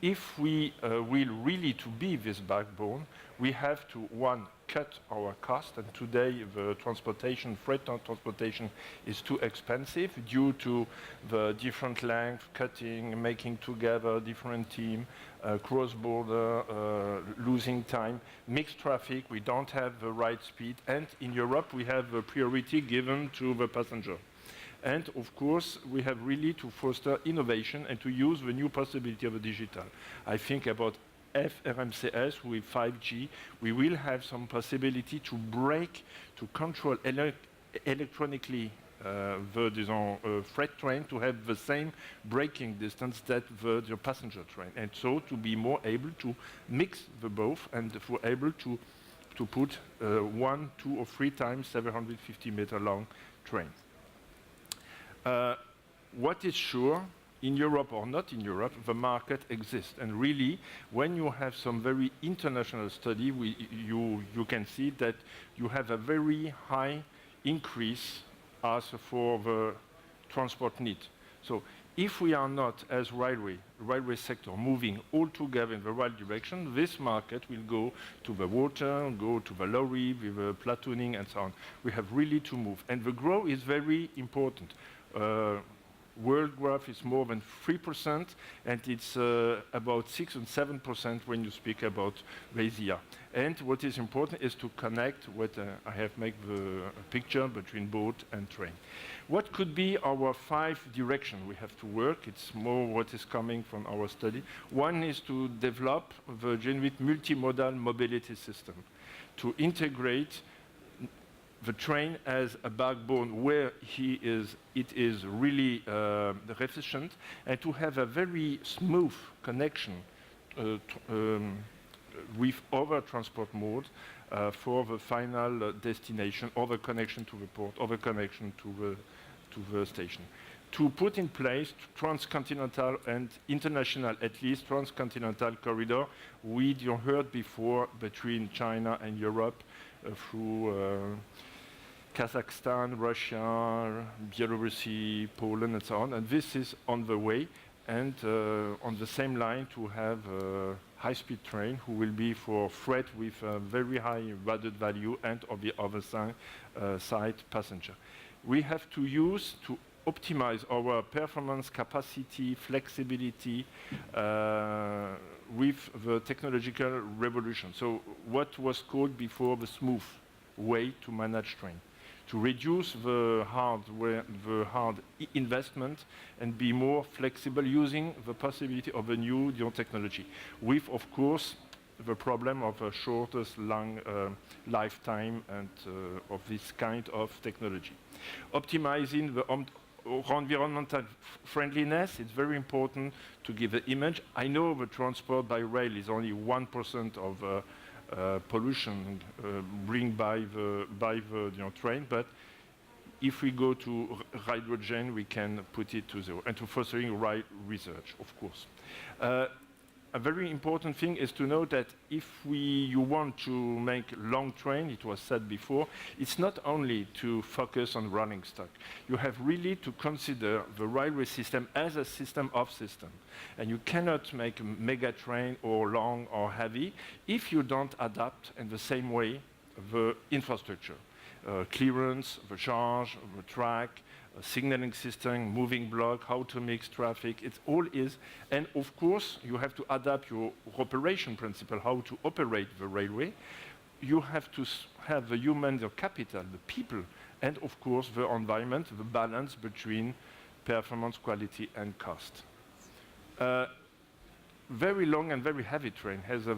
if we will really to be this backbone, we have to, one, cut our cost. And today, the transportation, freight transportation is too expensive due to the different length, cutting, making together different team, cross-border, losing time, mixed traffic, we don't have the right speed. And in Europe, we have a priority given to the passenger. And of course, we have really to foster innovation and to use the new possibility of the digital. I think about FRMCS with 5G, we will have some possibility to break, to control electronically the freight train to have the same braking distance that the passenger train. And so to be more able to mix the both and for able to put 1, 2, or 3 times 750-meter long train. What is sure, in Europe or not in Europe, the market exists. And really, when you have some very international study, you can see that you have a very high increase as for the transport need. So if we are not, as railway sector, moving all together in the right direction, this market will go to the water, go to the lorry, with the platooning, and so on. We have really to move. And the growth is very important. World growth is more than 3%, and it's about 6 and 7% when you speak about Asia. And what is important is to connect what I have made the picture between boat and train. What could be our 5 directions we have to work? It's more what is coming from our study. One is to develop the genuine multimodal mobility system, to integrate the train as a backbone where it is really efficient, and to have a very smooth connection with other transport modes for the final destination, or the connection to the port, or the connection to the station. To put in place transcontinental and international, at least transcontinental corridor, we heard before between China and Europe through Kazakhstan, Russia, Belarus, Poland, and so on. And this is on the way. And on the same line, to have a high-speed train who will be for freight with very high added value, and on the other side, passenger. We have to use to optimize our performance, capacity, flexibility with the technological revolution. So what was called before the smooth way to manage train, to reduce the hard investment and be more flexible using the possibility of a new technology, with, of course, the problem of a shortest long lifetime and of this kind of technology. Optimizing the environmental friendliness, it's very important to give the image. I know the transport by rail is only 1% of pollution bring by the train, but if we go to hydrogen, we can put it to 0, and to fostering right research, of course. A very important thing is to know that if you want to make long train, it was said before, it's not only to focus on rolling stock. You have really to consider the railway system as a system of systems. And you cannot make a mega train or long or heavy if you don't adapt in the same way the infrastructure. clearance, the charge, the track, signaling system, moving block, how to mix traffic, it all is. And of course, you have to adapt your operation principle, how to operate the railway. You have to have the human capital, the people, and of course the environment, the balance between performance, quality, and cost. Very long and very heavy train has a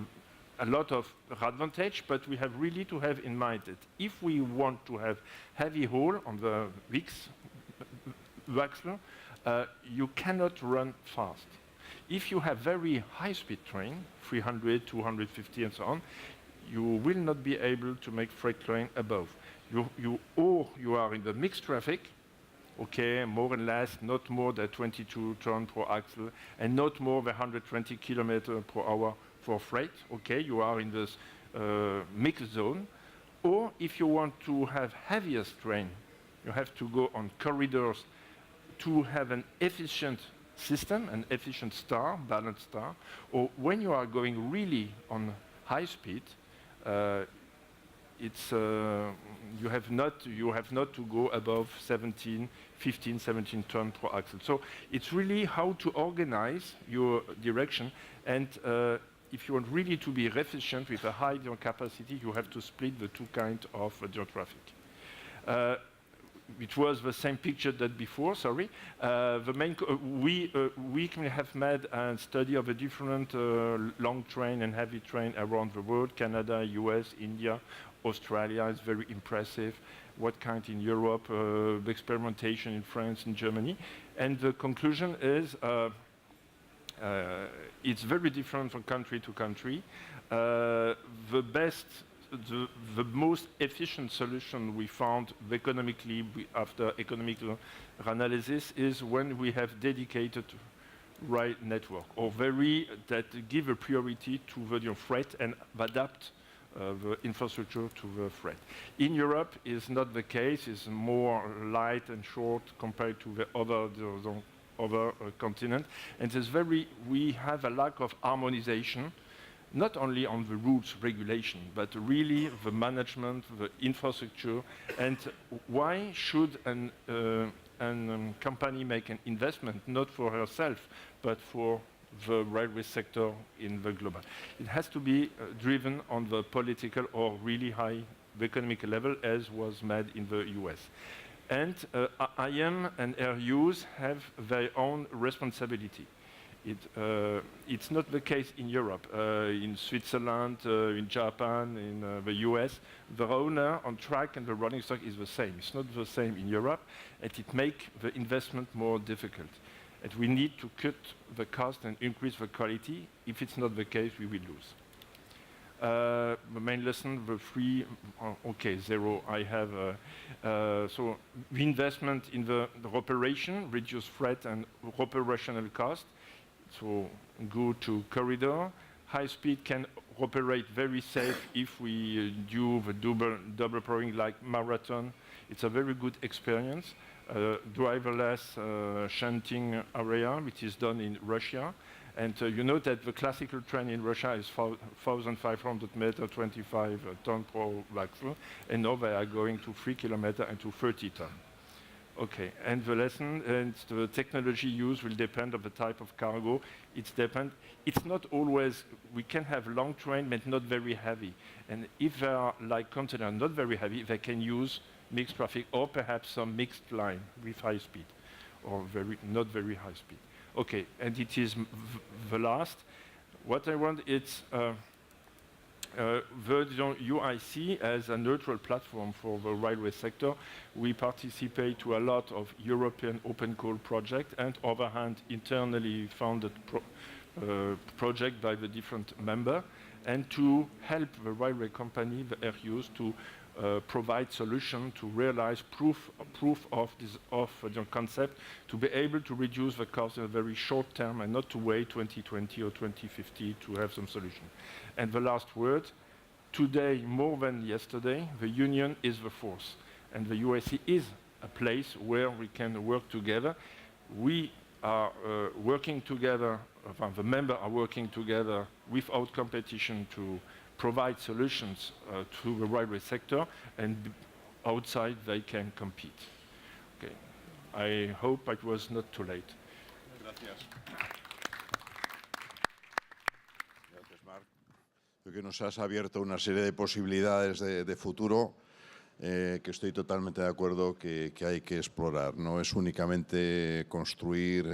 lot of advantage, but we have really to have in mind that if we want to have heavy haul on the axle, you cannot run fast. If you have very high-speed train, 300, 250, and so on, you will not be able to make freight train above. Or you are in the mixed traffic, okay, more and less, not more than 22 tons per axle, and not more than 120 kilometers per hour for freight, okay, you are in this mixed zone. Or if you want to have heaviest train, you have to go on corridors to have an efficient system, an efficient star, balanced star. Or when you are going really on high speed, you have not to go above 15, 17 tons per axle. So it's really how to organize your direction, and if you want really to be efficient with a high capacity, you have to split the two kinds of traffic. It was the same picture that before, sorry. We have made a study of a different long train and heavy train around the world, Canada, US, India, Australia is very impressive. What kind in Europe, the experimentation in France and Germany. And the conclusion is it's very different from country to country. The most efficient solution we found economically after economic analysis is when we have dedicated rail network, or that give a priority to the freight and adapt the infrastructure to the freight. In Europe, is not the case. It's more light and short compared to the other continent, and we have a lack of harmonization, not only on the rules regulation, but really the management, the infrastructure, and why should a company make an investment not for herself, but for the railway sector in the global? It has to be driven on the political or really high economic level, as was made in the US. And IM and RUs have their own responsibility. It's not the case in Europe. In Switzerland, in Japan, in the US, the owner on track and the rolling stock is the same. It's not the same in Europe, and it makes the investment more difficult. And we need to cut the cost and increase the quality. If it's not the case, we will lose. The main lesson, the three, zero, I have. So the investment in the operation, reduce freight and operational cost. So go to corridor. High speed can operate very safe if we do the double powering like marathon. It's a very good experience. Driverless shunting area, which is done in Russia. And you know that the classical train in Russia is 1,500 meters, 25 tons per axle, and now they are going to 3 kilometers and to 30 tons. Okay, and the lesson and the technology used will depend on the type of cargo. It's not always, we can have long train, but not very heavy. And if they are like container, not very heavy, they can use mixed traffic or perhaps some mixed line with high speed or not very high speed. Okay, and it is the last. What I want is the UIC as a neutral platform for the railway sector. We participate to a lot of European open call projects and on the other hand internally funded project by the different members, and to help the railway company, the RUs, to provide solution to realize proof of the concept, to be able to reduce the cost in a very short term and not to wait 2020 or 2050 to have some solution. And the last word, today more than yesterday, the union is the force, and the UIC is a place where we can work together. We are working together, the members are working together without competition to provide solutions to the railway sector, and outside they can compete. Okay. I hope it was not too late. Gracias. Gracias, Marc. Creo que nos has abierto una serie de posibilidades de futuro que estoy totalmente de acuerdo que hay que explorar. No es únicamente construir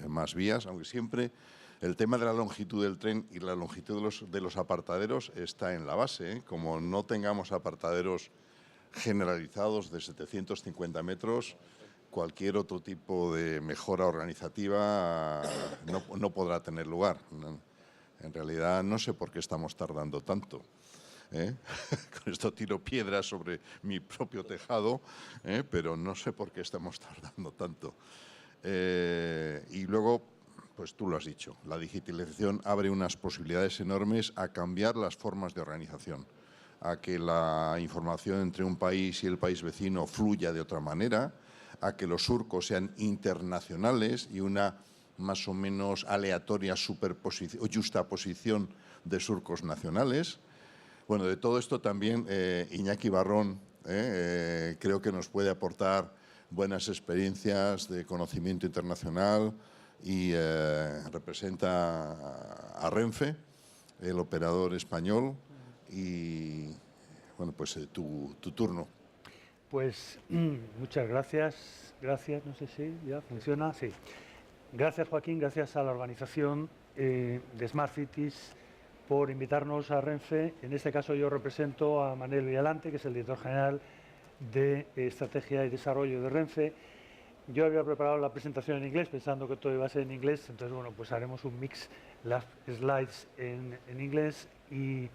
más vías, aunque siempre el tema de la longitud del tren y la longitud de los apartaderos está en la base. Como no tengamos apartaderos generalizados de 750 metros, cualquier otro tipo de mejora organizativa no podrá tener lugar. En realidad no sé por qué estamos tardando tanto. Con esto tiro piedras sobre mi propio tejado, pero no sé por qué estamos tardando tanto. Y luego, pues tú lo has dicho, la digitalización abre unas posibilidades enormes a cambiar las formas de organización, a que la información entre un país y el país vecino fluya de otra manera, a que los surcos sean internacionales y una más o menos aleatoria superposición o justaposición de surcos nacionales. Bueno, de todo esto también Iñaki Barrón creo que nos puede aportar buenas experiencias de conocimiento internacional y representa a Renfe, el operador español, y bueno, pues tu turno. Pues muchas gracias. Gracias, no sé si ya funciona. Sí. Gracias, Joaquín, gracias a la organización de Smart Cities por invitarnos a Renfe. En este caso yo represento a Manuel Villalante, que es el director general de Estrategia y Desarrollo de Renfe. Yo había preparado la presentación en inglés pensando que todo iba a ser en inglés, entonces bueno, pues haremos un mix, las slides en inglés y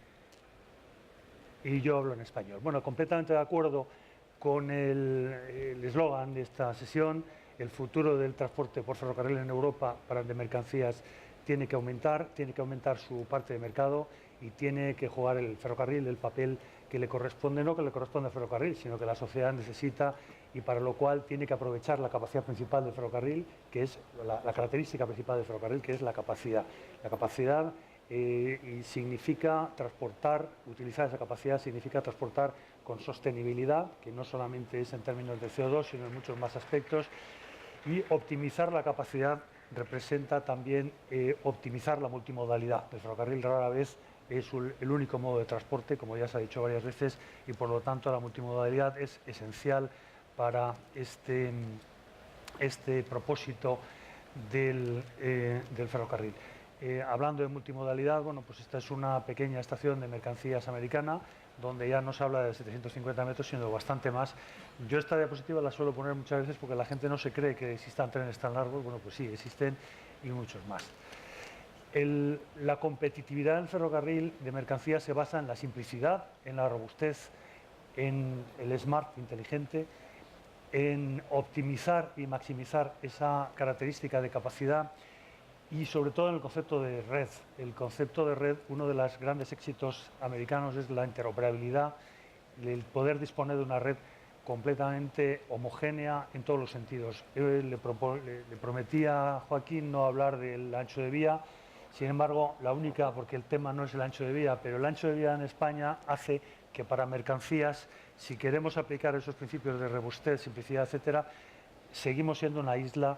yo hablo en español. Bueno, completamente de acuerdo con el eslogan de esta sesión: el futuro del transporte por ferrocarril en Europa para de mercancías tiene que aumentar su parte de mercado y tiene que jugar el ferrocarril el papel que le corresponde, no que le corresponde al ferrocarril, sino que la sociedad necesita, y para lo cual tiene que aprovechar la capacidad principal del ferrocarril, que es la característica principal del ferrocarril, que es la capacidad. La capacidad y significa transportar, utilizar esa capacidad significa transportar con sostenibilidad, que no solamente es en términos de CO2, sino en muchos más aspectos, y optimizar la capacidad representa también optimizar la multimodalidad. El ferrocarril rara vez es el único modo de transporte, como ya se ha dicho varias veces, y por lo tanto la multimodalidad es esencial para este propósito del ferrocarril. Hablando de multimodalidad, bueno, pues esta es una pequeña estación de mercancías americana, donde ya no se habla de 750 metros, sino de bastante más. Yo esta diapositiva la suelo poner muchas veces porque la gente no se cree que existan trenes tan largos. Bueno, pues sí, existen, y muchos más. La competitividad del ferrocarril de mercancías se basa en la simplicidad, en la robustez, en el smart, inteligente, en optimizar y maximizar esa característica de capacidad, y sobre todo en el concepto de red. El concepto de red, uno de los grandes éxitos americanos es la interoperabilidad, el poder disponer de una red completamente homogénea en todos los sentidos. Yo le prometí a Joaquín no hablar del ancho de vía, sin embargo, la única, porque el tema no es el ancho de vía, pero el ancho de vía en España hace que para mercancías, si queremos aplicar esos principios de robustez, simplicidad, etcétera, seguimos siendo una isla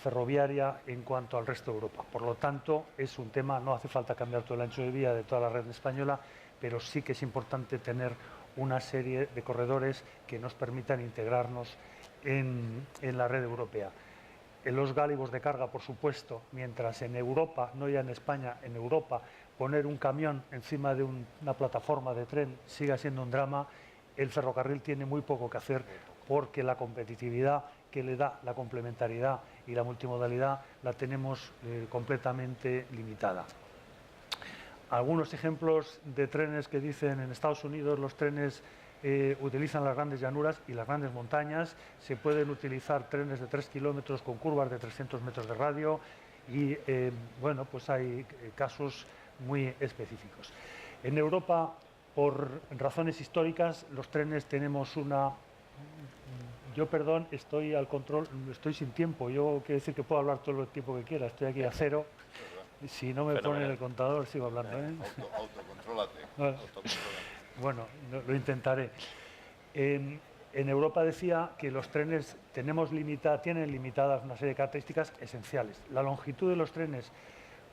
ferroviaria en cuanto al resto de Europa. Por lo tanto, es un tema, no hace falta cambiar todo el ancho de vía de toda la red española, pero sí que es importante tener una serie de corredores que nos permitan integrarnos en la red europea. En los gálibos de carga, por supuesto, mientras en Europa, no ya en España, en Europa, poner un camión encima de una plataforma de tren siga siendo un drama, el ferrocarril tiene muy poco que hacer, porque la competitividad que le da la complementariedad y la multimodalidad la tenemos completamente limitada. Algunos ejemplos de trenes que dicen: en Estados Unidos los trenes utilizan las grandes llanuras y las grandes montañas, se pueden utilizar trenes de 3 kilómetros con curvas de 300 metros de radio, y bueno, pues hay casos muy específicos. En Europa, por razones históricas, los trenes tenemos una... Yo, perdón, estoy al control, estoy sin tiempo. Yo quiero decir que puedo hablar todo el tiempo que quiera. Estoy aquí a cero. Si no me ponen el contador, sigo hablando. Autocontrólate. Bueno, lo intentaré. En Europa decía que los trenes tienen limitadas una serie de características esenciales. La longitud de los trenes,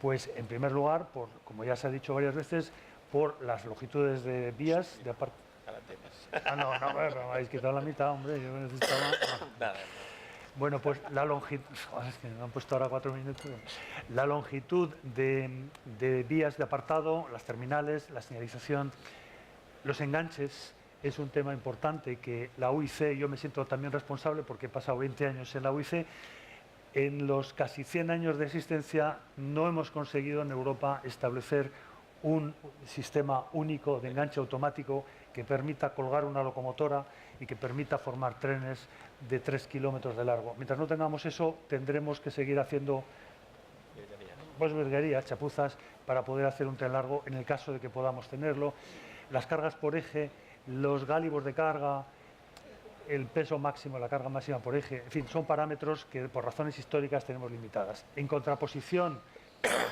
pues en primer lugar, como ya se ha dicho varias veces, por las longitudes de vías de no, me habéis quitado la mitad, hombre, yo necesitaba... Bueno, pues la longitud... Es que me han puesto ahora 4 minutos. La longitud de vías de apartado, las terminales, la señalización, los enganches, es un tema importante que la UIC, yo me siento también responsable porque he pasado 20 años en la UIC, en los casi 100 años de existencia no hemos conseguido en Europa establecer un sistema único de enganche automático que permita colgar una locomotora y que permita formar trenes de 3 kilómetros de largo. Mientras no tengamos eso, tendremos que seguir haciendo virguerías, chapuzas, para poder hacer un tren largo en el caso de que podamos tenerlo. Las cargas por eje, los gálibos de carga, el peso máximo, la carga máxima por eje, en fin, son parámetros que por razones históricas tenemos limitadas. En contraposición,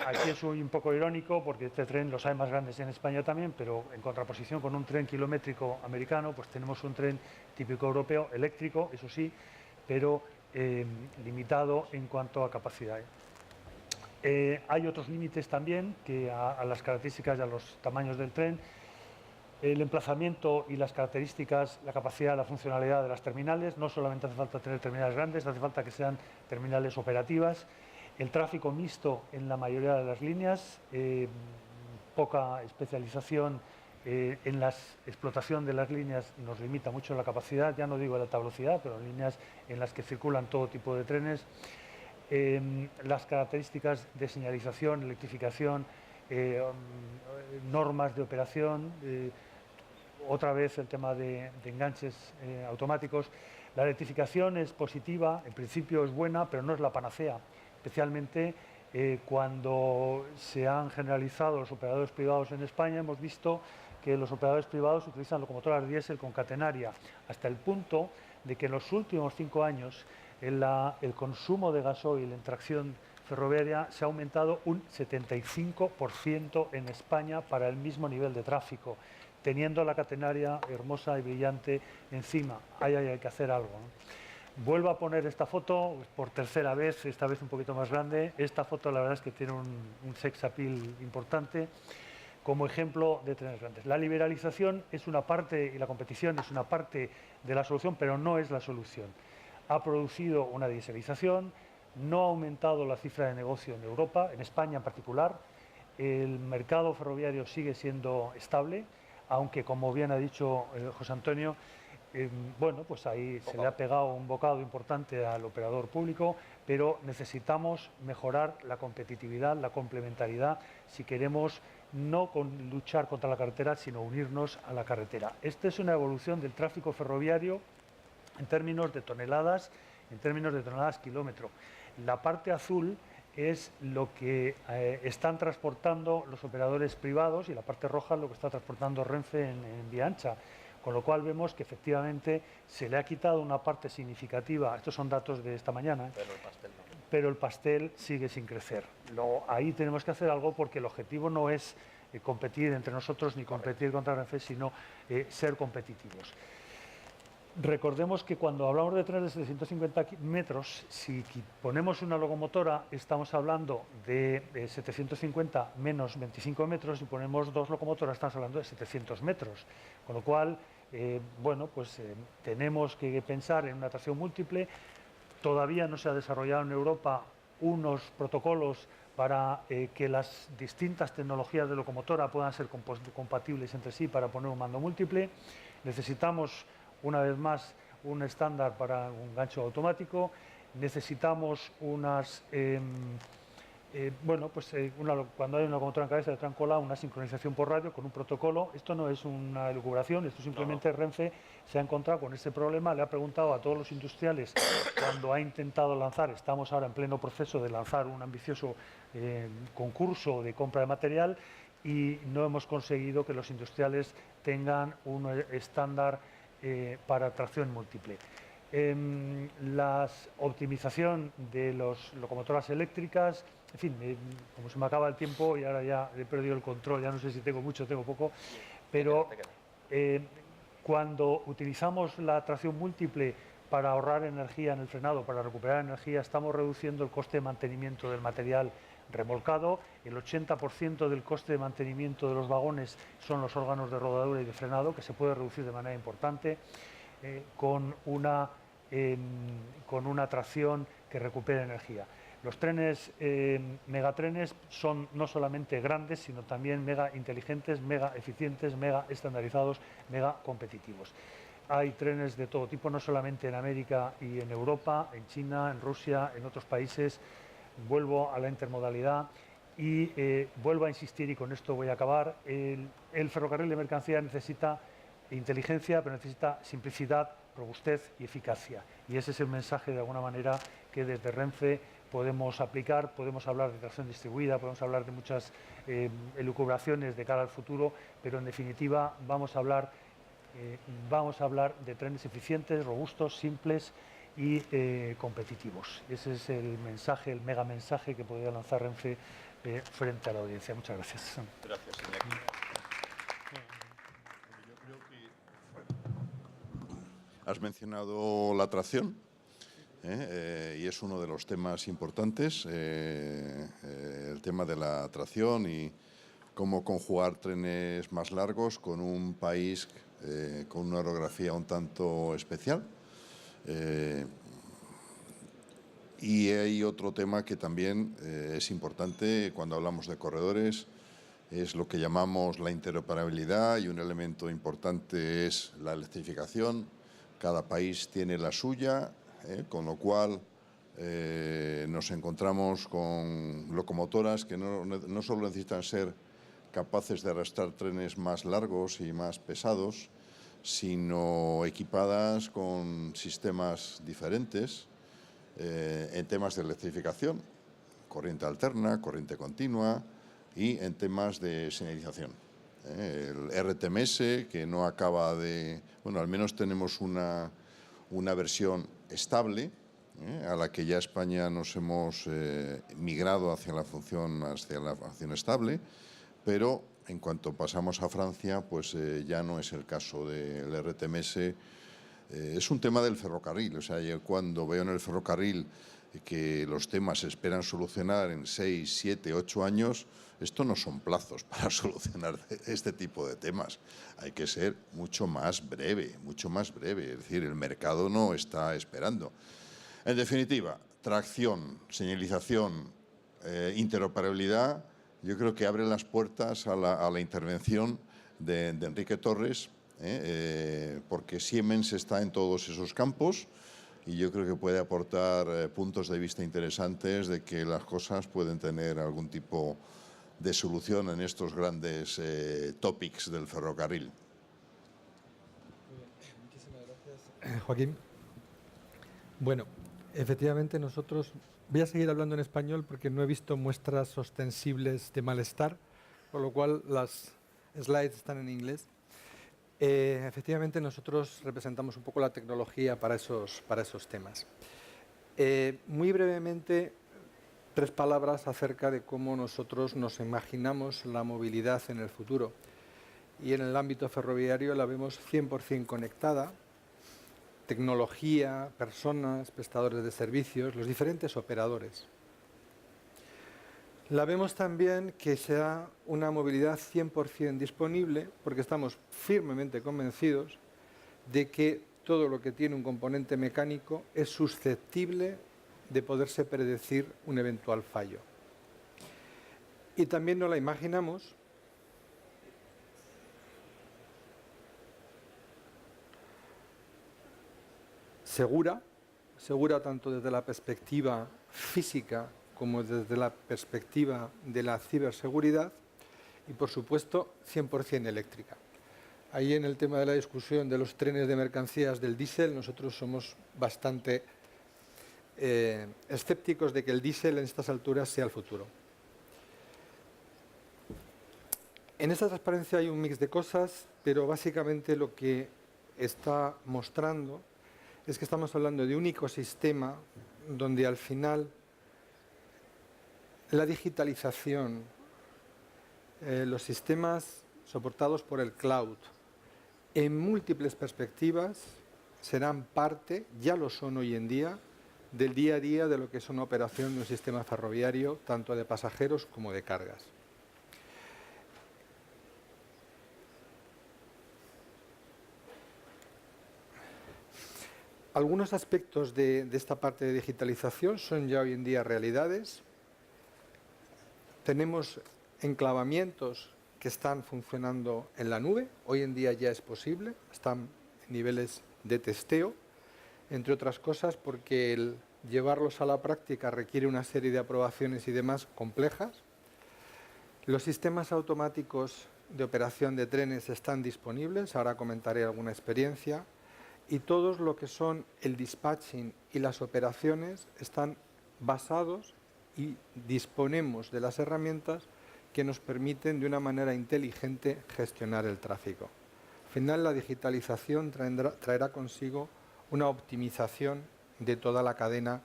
aquí es un poco irónico porque este tren los hay más grandes en España también, pero en contraposición con un tren kilométrico americano, pues tenemos un tren típico europeo, eléctrico, eso sí, pero limitado en cuanto a capacidad. Hay otros límites también que a las características y a los tamaños del tren. El emplazamiento y las características, la capacidad, la funcionalidad de las terminales. No solamente hace falta tener terminales grandes, hace falta que sean terminales operativas. El tráfico mixto en la mayoría de las líneas, poca especialización en la explotación de las líneas nos limita mucho la capacidad, ya no digo de alta velocidad, pero en líneas en las que circulan todo tipo de trenes. Las características de señalización, electrificación, normas de operación, otra vez el tema de enganches automáticos. La electrificación es positiva, en principio es buena, pero no es la panacea, especialmente cuando se han generalizado los operadores privados en España. Hemos visto que los operadores privados utilizan locomotoras diésel con catenaria, hasta el punto de que en los últimos 5 años el consumo de gasoil en tracción ferroviaria se ha aumentado un 75% en España para el mismo nivel de tráfico, teniendo la catenaria hermosa y brillante encima. Hay que hacer algo, ¿no? Vuelvo a poner esta foto por tercera vez, esta vez un poquito más grande. Esta foto la verdad es que tiene un sex appeal importante como ejemplo de trenes grandes. La liberalización es una parte y la competición es una parte de la solución, pero no es la solución. Ha producido una dieselización, no ha aumentado la cifra de negocio en Europa, en España en particular. El mercado ferroviario sigue siendo estable, aunque, como bien ha dicho José Antonio, bueno, pues ahí se le ha pegado un bocado importante al operador público, pero necesitamos mejorar la competitividad, la complementariedad, si queremos no luchar contra la carretera, sino unirnos a la carretera. Esta es una evolución del tráfico ferroviario en términos de toneladas, kilómetro. La parte azul es lo que están transportando los operadores privados y la parte roja es lo que está transportando Renfe en vía ancha. Con lo cual vemos que efectivamente se le ha quitado una parte significativa, estos son datos de esta mañana, pero el pastel sigue sin crecer. Ahí tenemos que hacer algo porque el objetivo no es competir entre nosotros ni competir contra Renfe, sino ser competitivos. Recordemos que cuando hablamos de trenes de 750 metros, si ponemos una locomotora, estamos hablando de 750 menos 25 metros, y ponemos 2 locomotoras, estamos hablando de 700 metros. Con lo cual, bueno, pues tenemos que pensar en una tracción múltiple. Todavía no se ha desarrollado en Europa unos protocolos para que las distintas tecnologías de locomotora puedan ser compatibles entre sí para poner un mando múltiple. Necesitamos, una vez más, un estándar para un gancho automático. Necesitamos unas, cuando hay una locomotora en cabeza de otra en cola, una sincronización por radio con un protocolo. Esto no es una elucubración, esto simplemente Renfe se ha encontrado con este problema, le ha preguntado a todos los industriales cuando ha intentado lanzar, estamos ahora en pleno proceso de lanzar un ambicioso concurso de compra de material y no hemos conseguido que los industriales tengan un estándar para tracción múltiple. La optimización de las locomotoras eléctricas, en fin, como se me acaba el tiempo y ahora ya he perdido el control, ya no sé si tengo mucho o tengo poco, pero Cuando utilizamos la tracción múltiple para ahorrar energía en el frenado, para recuperar energía, estamos reduciendo el coste de mantenimiento del material remolcado. El 80% del coste de mantenimiento de los vagones son los órganos de rodadura y de frenado, que se puede reducir de manera importante con una tracción que recupere energía. Los trenes megatrenes son no solamente grandes, sino también mega inteligentes, mega eficientes, mega estandarizados, mega competitivos. Hay trenes de todo tipo, no solamente en América y en Europa, en China, en Rusia, en otros países. Vuelvo a la intermodalidad y vuelvo a insistir, y con esto voy a acabar, el ferrocarril de mercancía necesita inteligencia, pero necesita simplicidad, robustez y eficacia. Y ese es el mensaje, de alguna manera, que desde Renfe podemos aplicar. Podemos hablar de tracción distribuida, podemos hablar de muchas elucubraciones de cara al futuro, pero en definitiva vamos a hablar de trenes eficientes, robustos, simples y competitivos. Ese es el mensaje, el mega mensaje que podría lanzar Renfe frente a la audiencia. Muchas gracias. Gracias, Iñaki. Yo creo que has mencionado la tracción. Y es uno de los temas importantes, el tema de la tracción y cómo conjugar trenes más largos con un país con una orografía un tanto especial. Y hay otro tema que también es importante cuando hablamos de corredores, es lo que llamamos la interoperabilidad, y un elemento importante es la electrificación. Cada país tiene la suya. Con lo cual nos encontramos con locomotoras que no solo necesitan ser capaces de arrastrar trenes más largos y más pesados, sino equipadas con sistemas diferentes en temas de electrificación, corriente alterna, corriente continua, y en temas de señalización. El RTMS, que no acaba de... Bueno, al menos tenemos una versión estable, a la que ya España nos hemos migrado hacia la función estable, pero en cuanto pasamos a Francia, pues ya no es el caso del RTMS. Es un tema del ferrocarril. O sea, yo cuando veo en el ferrocarril que los temas se esperan solucionar en 6, 7, 8 años, esto no son plazos para solucionar este tipo de temas. Hay que ser mucho más breve, mucho más breve. Es decir, el mercado no está esperando. En definitiva, tracción, señalización, interoperabilidad, yo creo que abren las puertas a la intervención de Enrique Torres, porque Siemens está en todos esos campos, y yo creo que puede aportar puntos de vista interesantes de que las cosas pueden tener algún tipo de solución en estos grandes topics del ferrocarril. Muchísimas gracias, Joaquín. Bueno, efectivamente nosotros... Voy a seguir hablando en español porque no he visto muestras ostensibles de malestar, por lo cual las slides están en inglés. Efectivamente, nosotros representamos un poco la tecnología para esos temas. Muy brevemente, 3 palabras acerca de cómo nosotros nos imaginamos la movilidad en el futuro. Y en el ámbito ferroviario la vemos 100% conectada. Tecnología, personas, prestadores de servicios, los diferentes operadores. La vemos también que sea una movilidad 100% disponible, porque estamos firmemente convencidos de que todo lo que tiene un componente mecánico es susceptible de poderse predecir un eventual fallo. Y también nos la imaginamos segura tanto desde la perspectiva física como desde la perspectiva de la ciberseguridad, y por supuesto 100% eléctrica. Ahí en el tema de la discusión de los trenes de mercancías del diésel, nosotros somos bastante escépticos de que el diésel en estas alturas sea el futuro. En esta transparencia hay un mix de cosas, pero básicamente lo que está mostrando es que estamos hablando de un ecosistema donde al final la digitalización, los sistemas soportados por el cloud en múltiples perspectivas serán parte, ya lo son hoy en día, del día a día de lo que es una operación de un sistema ferroviario, tanto de pasajeros como de cargas. Algunos aspectos de esta parte de digitalización son ya hoy en día realidades. Tenemos enclavamientos que están funcionando en la nube. Hoy en día ya es posible, están en niveles de testeo, entre otras cosas porque el llevarlos a la práctica requiere una serie de aprobaciones y demás complejas. Los sistemas automáticos de operación de trenes están disponibles, ahora comentaré alguna experiencia. Y todos lo que son el dispatching y las operaciones están basados y disponemos de las herramientas que nos permiten de una manera inteligente gestionar el tráfico. Al final, la digitalización traerá consigo una optimización de toda la cadena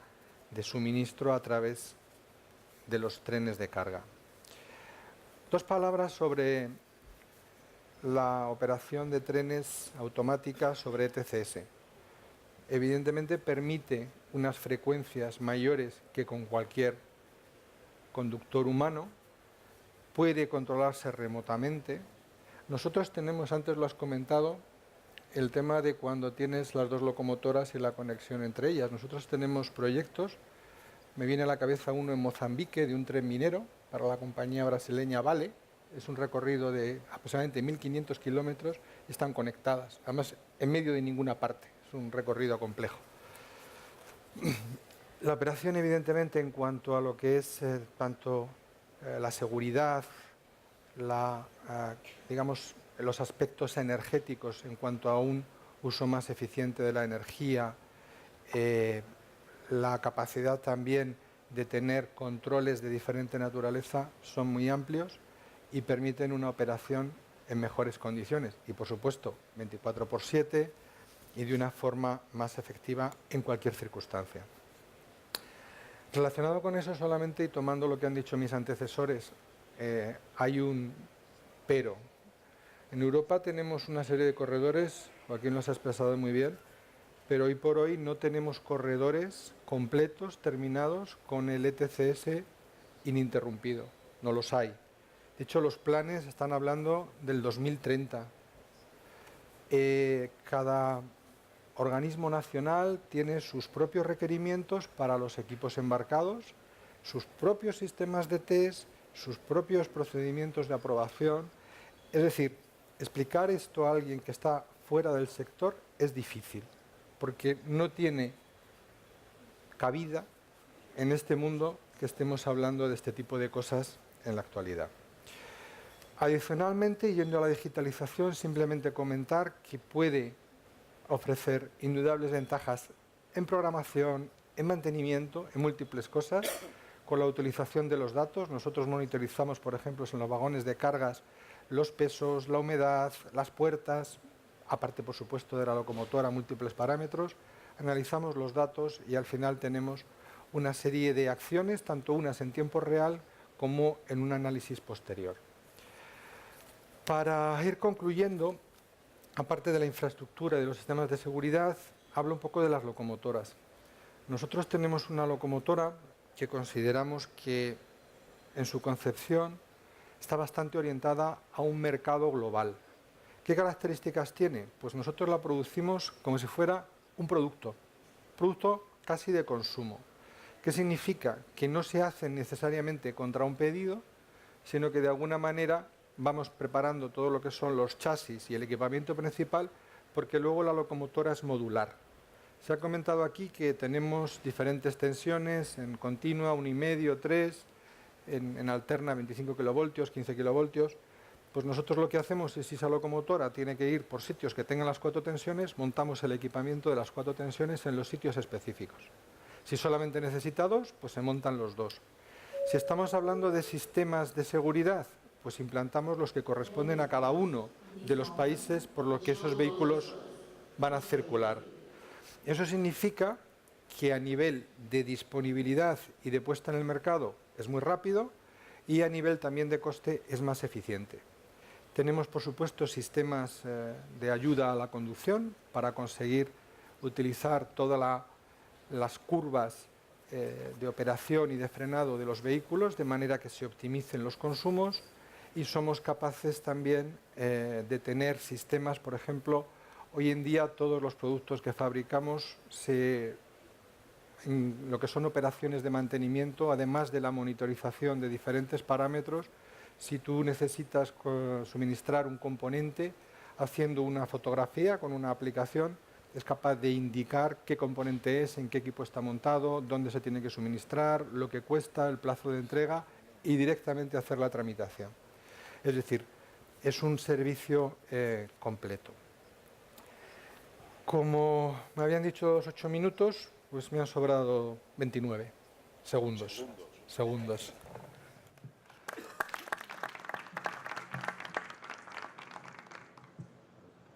de suministro a través de los trenes de carga. Dos palabras sobre la operación de trenes automática sobre ETCS. Evidentemente permite unas frecuencias mayores que con cualquier conductor humano, puede controlarse remotamente. Nosotros tenemos, antes lo has comentado, el tema de cuando tienes las dos locomotoras y la conexión entre ellas. Nosotros tenemos proyectos, me viene a la cabeza uno en Mozambique de un tren minero para la compañía brasileña Vale. Es un recorrido de aproximadamente 1.500 kilómetros y están conectadas, además en medio de ninguna parte. Es un recorrido complejo. La operación, evidentemente, en cuanto a lo que es tanto la seguridad, digamos, los aspectos energéticos en cuanto a un uso más eficiente de la energía, la capacidad también de tener controles de diferente naturaleza son muy amplios y permiten una operación en mejores condiciones y, por supuesto, 24/7 y de una forma más efectiva en cualquier circunstancia. Relacionado con eso solamente, y tomando lo que han dicho mis antecesores, hay un pero. En Europa tenemos una serie de corredores, Joaquin los ha expresado muy bien, pero hoy por hoy no tenemos corredores completos, terminados, con el ETCS ininterrumpido. No los hay. De hecho, los planes están hablando del 2030. Cada organismo nacional tiene sus propios requerimientos para los equipos embarcados, sus propios sistemas de test, sus propios procedimientos de aprobación. Es decir, explicar esto a alguien que está fuera del sector es difícil, porque no tiene cabida en este mundo que estemos hablando de este tipo de cosas en la actualidad. Adicionalmente, yendo a la digitalización, simplemente comentar que puede ofrecer indudables ventajas en programación, en mantenimiento, en múltiples cosas, con la utilización de los datos. Nosotros monitorizamos, por ejemplo, en los vagones de cargas, los pesos, la humedad, las puertas, aparte, por supuesto, de la locomotora, múltiples parámetros. Analizamos los datos y al final tenemos una serie de acciones, tanto unas en tiempo real como en un análisis posterior. Para ir concluyendo, aparte de la infraestructura y de los sistemas de seguridad, hablo un poco de las locomotoras. Nosotros tenemos una locomotora que consideramos que en su concepción está bastante orientada a un mercado global. ¿Qué características tiene? Pues nosotros la producimos como si fuera un producto casi de consumo. ¿Qué significa? Que no se hacen necesariamente contra un pedido, sino que de alguna manera vamos preparando todo lo que son los chasis y el equipamiento principal, porque luego la locomotora es modular. Se ha comentado aquí que tenemos diferentes tensiones en continua, 1,5, 3, en alterna 25 kilovoltios, 15 kilovoltios. Pues nosotros lo que hacemos es, si esa locomotora tiene que ir por sitios que tengan las 4 tensiones, montamos el equipamiento de las 4 tensiones en los sitios específicos. Si solamente necesita 2, pues se montan los 2. Si estamos hablando de sistemas de seguridad, pues implantamos los que corresponden a cada uno de los países por los que esos vehículos van a circular. Eso significa que a nivel de disponibilidad y de puesta en el mercado es muy rápido y a nivel también de coste es más eficiente. Tenemos, por supuesto, sistemas de ayuda a la conducción para conseguir utilizar todas las curvas de operación y de frenado de los vehículos de manera que se optimicen los consumos, y somos capaces también de tener sistemas, por ejemplo, hoy en día todos los productos que fabricamos en lo que son operaciones de mantenimiento, además de la monitorización de diferentes parámetros, si tú necesitas suministrar un componente, haciendo una fotografía con una aplicación, es capaz de indicar qué componente es, en qué equipo está montado, dónde se tiene que suministrar, lo que cuesta, el plazo de entrega y directamente hacer la tramitación. Es decir, es un servicio completo. Como me habían dicho los 8 minutos, pues me han sobrado 29 segundos.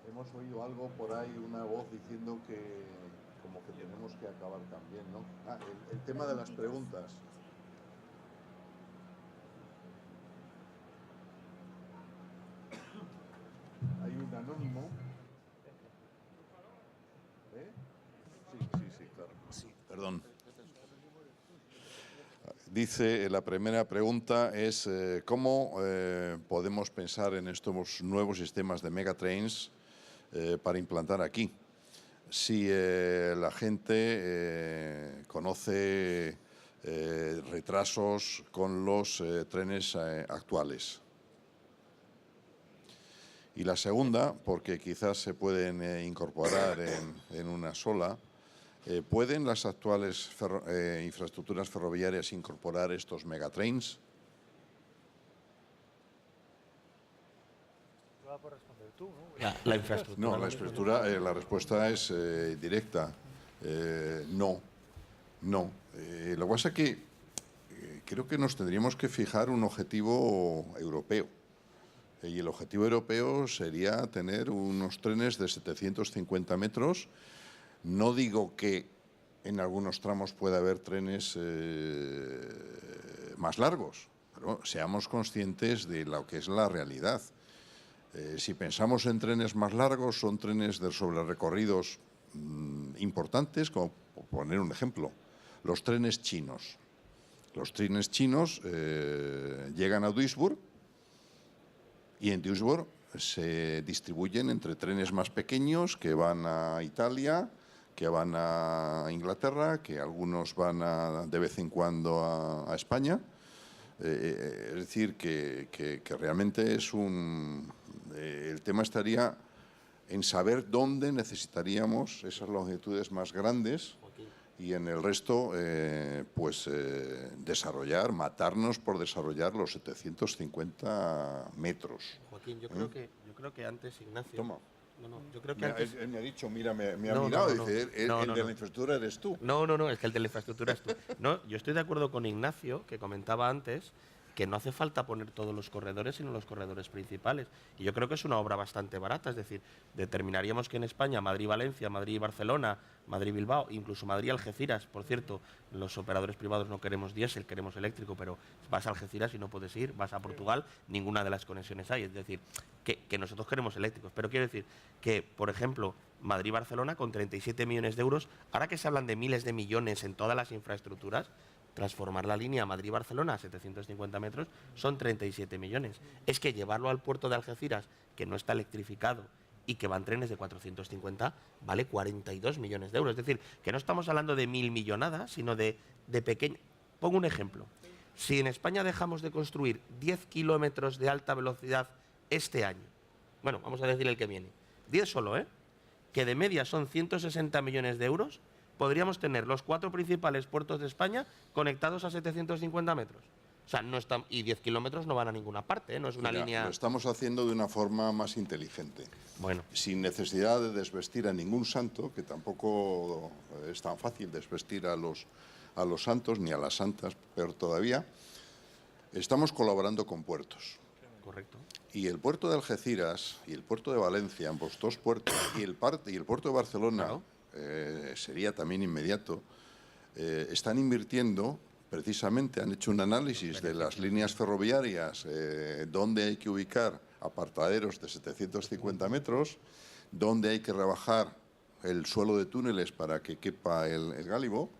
Hemos oído algo por ahí, una voz diciendo que como que tenemos que acabar también, ¿no? Ah, el tema de las preguntas. Hay un anónimo. Sí, claro. Sí, perdón. Dice, la primera pregunta es ¿cómo podemos pensar en estos nuevos sistemas de Megatrains para implantar aquí? Si la gente conoce retrasos con los trenes actuales. Y la segunda, porque quizás se pueden incorporar en una sola, ¿pueden las actuales infraestructuras ferroviarias incorporar estos megatrains? La infraestructura. No, la respuesta es directa. No. Lo que pasa es que creo que nos tendríamos que fijar un objetivo europeo. Y el objetivo europeo sería tener unos trenes de 750 metros. No digo que en algunos tramos pueda haber trenes más largos, pero seamos conscientes de lo que es la realidad. Si pensamos en trenes más largos, son trenes sobre recorridos importantes, como por poner un ejemplo, los trenes chinos. Los trenes chinos llegan a Duisburg y en Duisburg se distribuyen entre trenes más pequeños que van a Italia, que van a Inglaterra, que algunos van de vez en cuando a España. Es decir, que realmente es el tema estaría en saber dónde necesitaríamos esas longitudes más grandes y en el resto, matarnos por desarrollar los 750 metros. Joaquín, yo creo que antes, Ignacio... Toma. Yo creo que antes... Él me ha dicho, mira, me ha mirado, dice, el de la infraestructura eres tú. No, es que el de la infraestructura es tú. No, yo estoy de acuerdo con Ignacio, que comentaba antes, que no hace falta poner todos los corredores, sino los corredores principales. Y yo creo que es una obra bastante barata, es decir, determinaríamos que en España, Madrid-Valencia, Madrid-Barcelona, Madrid-Bilbao, incluso Madrid-Algeciras, por cierto, los operadores privados no queremos diésel, queremos eléctrico, pero vas a Algeciras y no puedes ir, vas a Portugal, ninguna de las conexiones hay, es decir, que nosotros queremos eléctricos. Pero quiero decir que, por ejemplo, Madrid-Barcelona con 37 millones de euros, ahora que se hablan de miles de millones en todas las infraestructuras, transformar la línea Madrid-Barcelona a 750 metros son 37 millones. Es que llevarlo al puerto de Algeciras, que no está electrificado y que van trenes de 450, vale 42 millones de euros. Es decir, que no estamos hablando de 1000 millonadas, sino de pequeño. Pongo un ejemplo. Si en España dejamos de construir 10 kilómetros de alta velocidad este año, bueno, vamos a decir el que viene, 10 solo, que de media son 160 millones de euros, podríamos tener los 4 principales puertos de España conectados a 750 metros. O sea, no están, y 10 kilómetros no van a ninguna parte, no es una línea... Lo estamos haciendo de una forma más inteligente. Bueno. Sin necesidad de desvestir a ningún santo, que tampoco es tan fácil desvestir a los santos, ni a las santas, peor todavía. Estamos colaborando con puertos. Correcto. Y el puerto de Algeciras y el puerto de Valencia, ambos dos puertos, y el puerto de Barcelona... Claro. Sería también inmediato, están invirtiendo, precisamente han hecho un análisis de las líneas ferroviarias, dónde hay que ubicar apartaderos de 750 metros, donde hay que rebajar el suelo de túneles para que quepa el gálibo.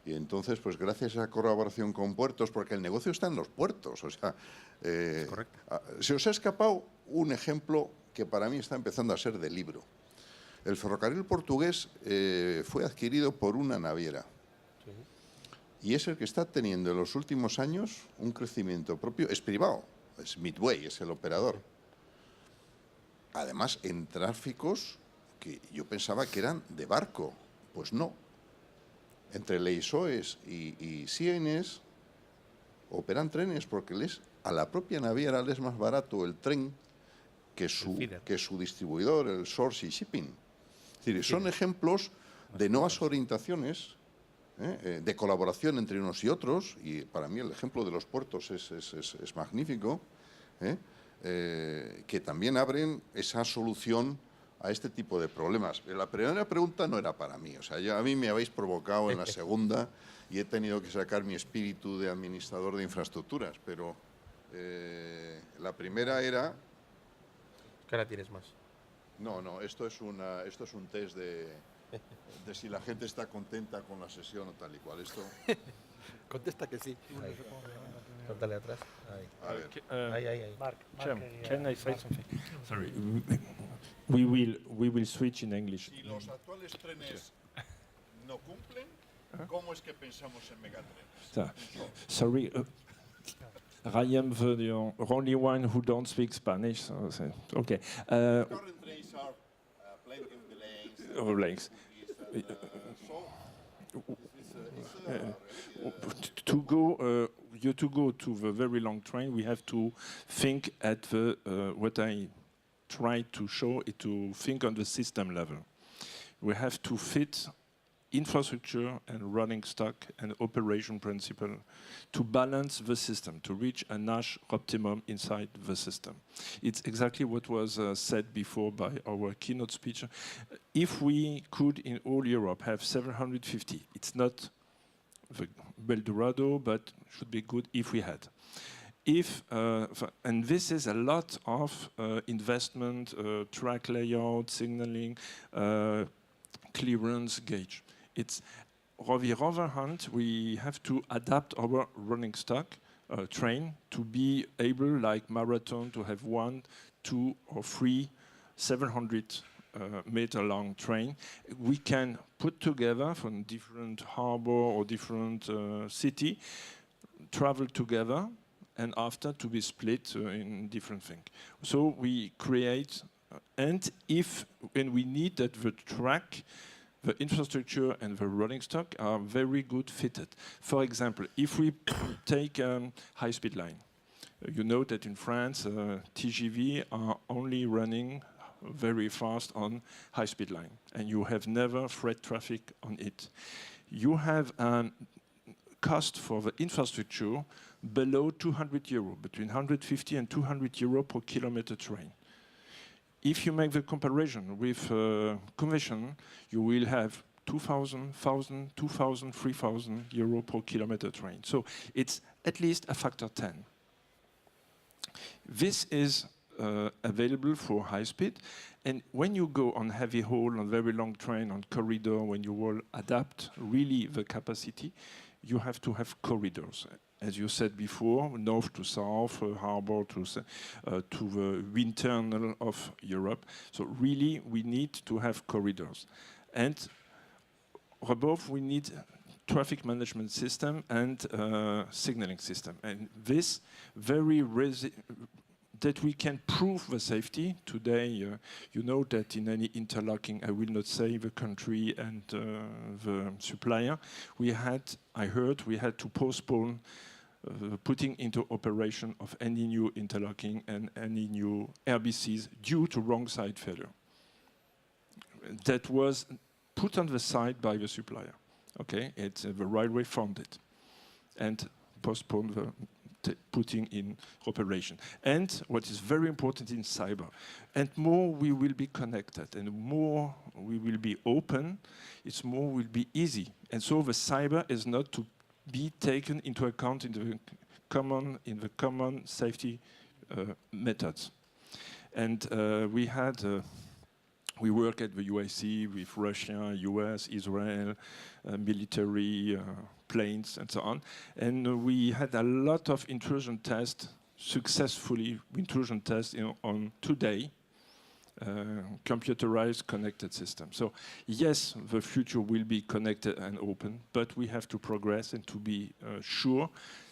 Y entonces, pues gracias a esa colaboración con puertos, porque el negocio está en los puertos, o sea, se os ha escapado un ejemplo que para mí está empezando a ser de libro. El ferrocarril portugués fue adquirido por una naviera. Y es el que está teniendo en los últimos años un crecimiento propio. Es privado, es Midway, es el operador. Además, en tráficos que yo pensaba que eran de barco. Pues no. Entre Leisoes y Jimenez operan trenes porque a la propia naviera les es más barato el tren que su distribuidor, el Source y Shipping. Es decir, son ejemplos de nuevas orientaciones, de colaboración entre unos y otros, y para mí el ejemplo de los puertos es magnífico, que también abren esa solución a este tipo de problemas. La primera pregunta no era para mí, o sea, a mí me habéis provocado en la segunda y he tenido que sacar mi espíritu de administrador de infraestructuras, pero la primera era... ¿Qué ahora tienes más? No, esto es un test de si la gente está contenta con la sesión o tal y cual. Esto... Contesta que sí. Contale atrás. Ahí. Ahí. Can I say something? Sorry, we will switch in English. Si los actuales trenes no cumplen, ¿cómo es que pensamos en megatrains? Sorry, I am the only one who don't speak Spanish. So, okay. Current trains are plenty of delays. To go to the very long train, we have to think at the what I try to show is to think on the system level. We have to fit infrastructure and running stock and operation principle to balance the system, to reach a Nash optimum inside the system. It's exactly what was said before by our keynote speech. If we could in all Europe have 750, it's not the Eldorado, but should be good if we had. And this is a lot of investment, track layout, signaling, clearance, gauge. It's on the other hand, we have to adapt our running stock train to be able, like marathon, to have 1, 2, or 3 700 meter long train. We can put together from different harbor or different city, travel together, and after to be split in different things. So we create, and when we need that the track, the infrastructure and the rolling stock are very good fitted. For example, if we take a high-speed line, you know that in France, TGV are only running very fast on high-speed line, and you have never freight traffic on it. You have a cost for the infrastructure below 200 euro, between 150 and 200 euro per kilometer train. If you make the comparison with convention, you will have 2,000, 1,000, 2,000, 3,000 euro per kilometer train. So it's at least a factor 10. This is available for high speed. And when you go on heavy haul, on very long train, on corridor, when you will adapt really the capacity, you have to have corridors. As you said before, north to south, harbor to the wind tunnel of Europe. So really, we need to have corridors. And above, we need traffic management system and signaling system. And this that we can prove the safety. Today, you know that in any interlocking, I will not say the country and the supplier, I heard we had to postpone putting into operation of any new interlocking and any new RBCs due to wrong side failure. That was put on the side by the supplier. Okay, it's the railway found it and postponed the putting in operation. And what is very important in cyber, and more we will be connected and more we will be open, it's more will be easy. And so the cyber is not to be taken into account in the common safety methods. And we work at the UAC with Russia, US, Israel, military, planes, and so on. And we had a lot of intrusion tests, successfully intrusion tests on today, computerized connected system. So yes, the future will be connected and open, but we have to progress and to be sure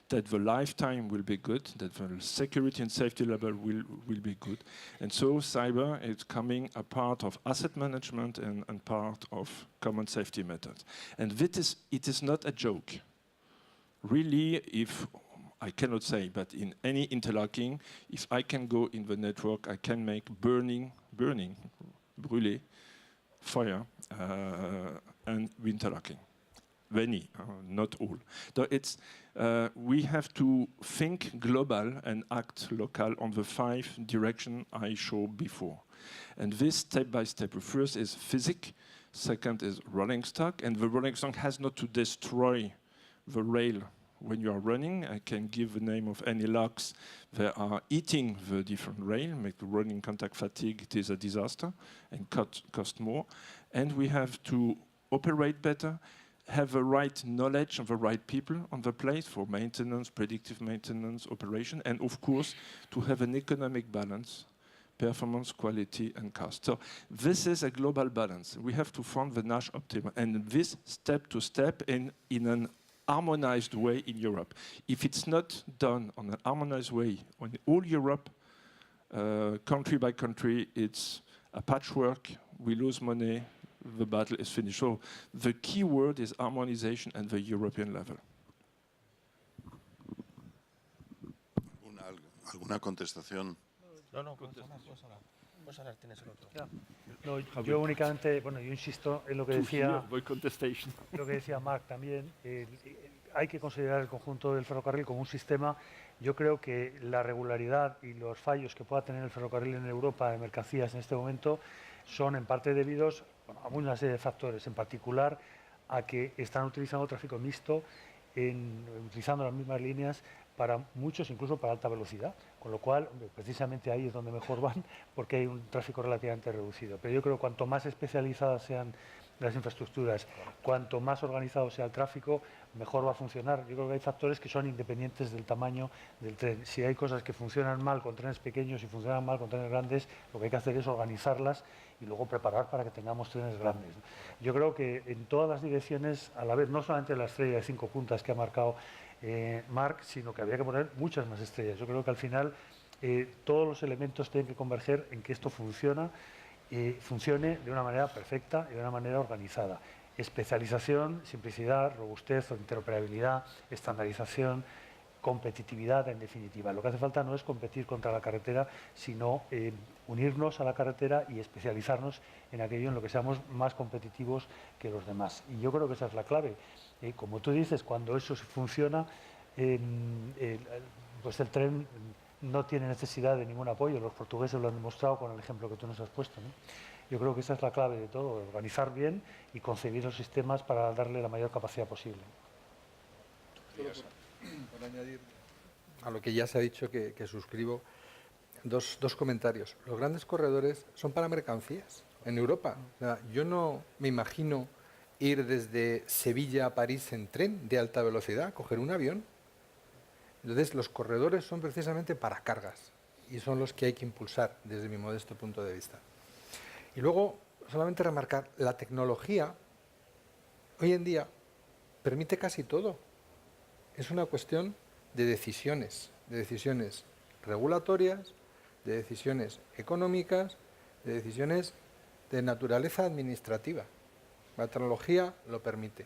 that the lifetime will be good, that the security and safety level will be good. And so cyber is coming a part of asset management and part of common safety methods. And it is not a joke. Really, if I cannot say, but in any interlocking, if I can go in the network, I can make burning, brûler, fire, and interlocking. Many, not all. So it's, we have to think global and act local on the 5 directions I showed before. And this step by step, the first is physics, second is rolling stock, and the rolling stock has not to destroy the rail when you are running. I can give the name of any locks that are eating the different rail, make the running contact fatigue, it is a disaster, and cost more. And we have to operate better, have the right knowledge of the right people on the place for maintenance, predictive maintenance, operation, and of course, to have an economic balance, performance, quality, and cost. So this is a global balance. We have to find the Nash optimum, and this step to step in an harmonized way in Europe. If it's not done on an harmonized way on all Europe, country by country, it's a patchwork, we lose money, the battle is finished. So the key word is harmonization at the European level. ¿Alguna contestación? No, pues ahora tienes el otro. No, yo únicamente, bueno, yo insisto en lo que decía, contestation. lo que decía Marc también. Hay que considerar el conjunto del ferrocarril como un sistema. Yo creo que la regularidad y los fallos que pueda tener el ferrocarril en Europa de mercancías en este momento son en parte debidos a una serie de factores, en particular a que están utilizando tráfico mixto, utilizando las mismas líneas para muchos, incluso para alta velocidad, con lo cual precisamente ahí es donde mejor van, porque hay un tráfico relativamente reducido. Pero yo creo que cuanto más especializadas sean las infraestructuras, cuanto más organizado sea el tráfico, mejor va a funcionar. Yo creo que hay factores que son independientes del tamaño del tren. Si hay cosas que funcionan mal con trenes pequeños y funcionan mal con trenes grandes, lo que hay que hacer es organizarlas y luego preparar para que tengamos trenes grandes. Yo creo que en todas las direcciones, a la vez, no solamente la estrella de 5 puntas que ha marcado Marc, sino que habría que poner muchas más estrellas. Yo creo que al final todos los elementos tienen que converger en que esto funcione de una manera perfecta y de una manera organizada. Especialización, simplicidad, robustez, interoperabilidad, estandarización, competitividad, en definitiva. Lo que hace falta no es competir contra la carretera, sino unirnos a la carretera y especializarnos en aquello en lo que seamos más competitivos que los demás. Y yo creo que esa es la clave. Como tú dices, cuando eso funciona, pues el tren no tiene necesidad de ningún apoyo. Los portugueses lo han demostrado con el ejemplo que tú nos has puesto, ¿no? Yo creo que esa es la clave de todo, organizar bien y concebir los sistemas para darle la mayor capacidad posible. Por añadir a lo que ya se ha dicho, que suscribo, dos comentarios. Los grandes corredores son para mercancías en Europa. O sea, yo no me imagino ir desde Sevilla a París en tren de alta velocidad, coger un avión. Entonces, los corredores son precisamente para cargas y son los que hay que impulsar desde mi modesto punto de vista. Y luego, solamente remarcar, la tecnología hoy en día permite casi todo. Es una cuestión de decisiones regulatorias, de decisiones económicas, de decisiones de naturaleza administrativa. La tecnología lo permite.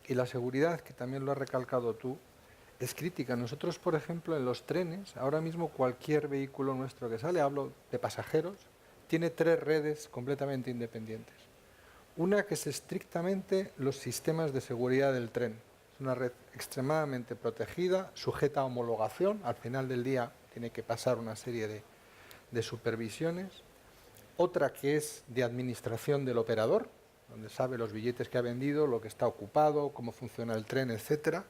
Y la seguridad, que también lo has recalcado tú, es crítica. Nosotros, por ejemplo, en los trenes, ahora mismo cualquier vehículo nuestro que sale, hablo de pasajeros, tiene 3 redes completamente independientes. Una que es estrictamente los sistemas de seguridad del tren. Es una red extremadamente protegida, sujeta a homologación. Al final del día tiene que pasar una serie de supervisiones. Otra que es de administración del operador, donde sabe los billetes que ha vendido, lo que está ocupado, cómo funciona el tren, etc.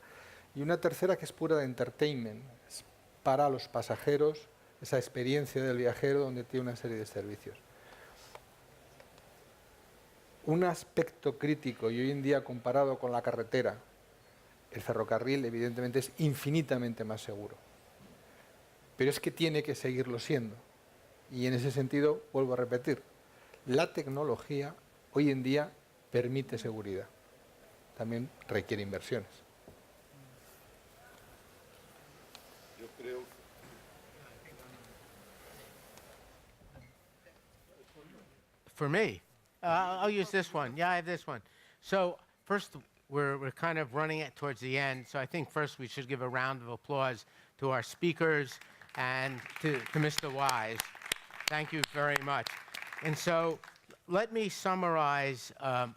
Y una tercera que es pura de entertainment, es para los pasajeros esa experiencia del viajero donde tiene una serie de servicios. Un aspecto crítico, y hoy en día comparado con la carretera, el ferrocarril evidentemente es infinitamente más seguro. Pero es que tiene que seguirlo siendo. Y en ese sentido, vuelvo a repetir, la tecnología hoy en día permite seguridad. También requiere inversiones. Yo creo. For me, I'll use this one. Yeah, I have this one. So first, we're kind of running it towards the end. So I think first we should give a round of applause to our speakers and to Mr. Wise. Thank you very much. And so let me summarize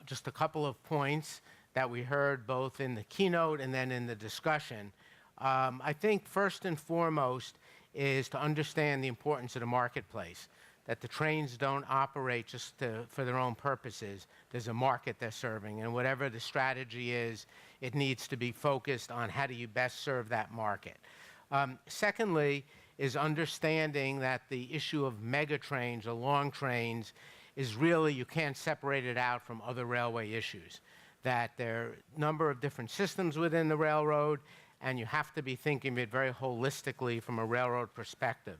just a couple of points that we heard both in the keynote and then in the discussion. I think first and foremost is to understand the importance of the marketplace, that the trains don't operate just for their own purposes. There's a market they're serving, and whatever the strategy is, it needs to be focused on how do you best serve that market. Secondly is understanding that the issue of megatrains or long trains is really, you can't separate it out from other railway issues, that there are a number of different systems within the railroad, and you have to be thinking of it very holistically from a railroad perspective.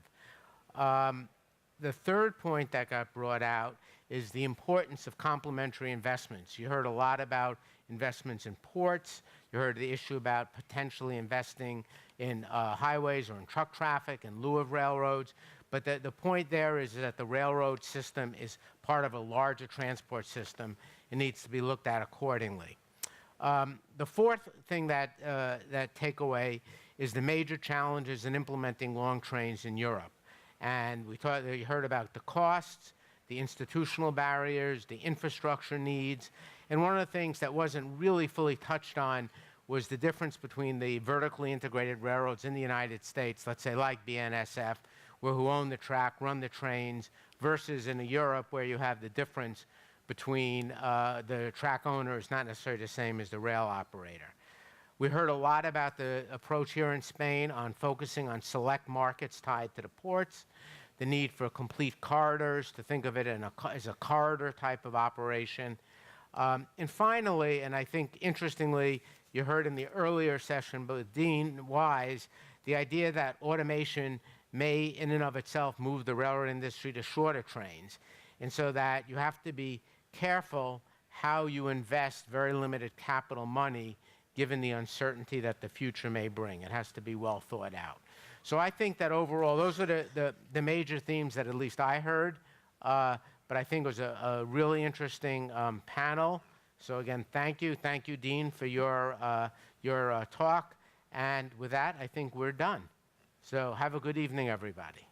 The third point that got brought out is the importance of complementary investments. You heard a lot about investments in ports. You heard the issue about potentially investing in highways or in truck traffic in lieu of railroads. But the point there is that the railroad system is part of a larger transport system. It needs to be looked at accordingly. The fourth thing that takeaway is the major challenges in implementing long trains in Europe. And you heard about the costs, the institutional barriers, the infrastructure needs. And one of the things that wasn't really fully touched on was the difference between the vertically integrated railroads in the United States, let's say like BNSF, who own the track, run the trains, versus in Europe where you have the difference between the track owner is not necessarily the same as the rail operator. We heard a lot about the approach here in Spain on focusing on select markets tied to the ports, the need for complete corridors, to think of it as a corridor type of operation. And finally, and I think interestingly, you heard in the earlier session with Dean Wise, the idea that automation may in and of itself move the railroad industry to shorter trains. And so that you have to be careful how you invest very limited capital money given the uncertainty that the future may bring. It has to be well thought out. So I think that overall, those are the major themes that at least I heard. But I think it was a really interesting panel. So again, thank you. Thank you, Dean, for your talk. And with that, I think we're done. So have a good evening, everybody.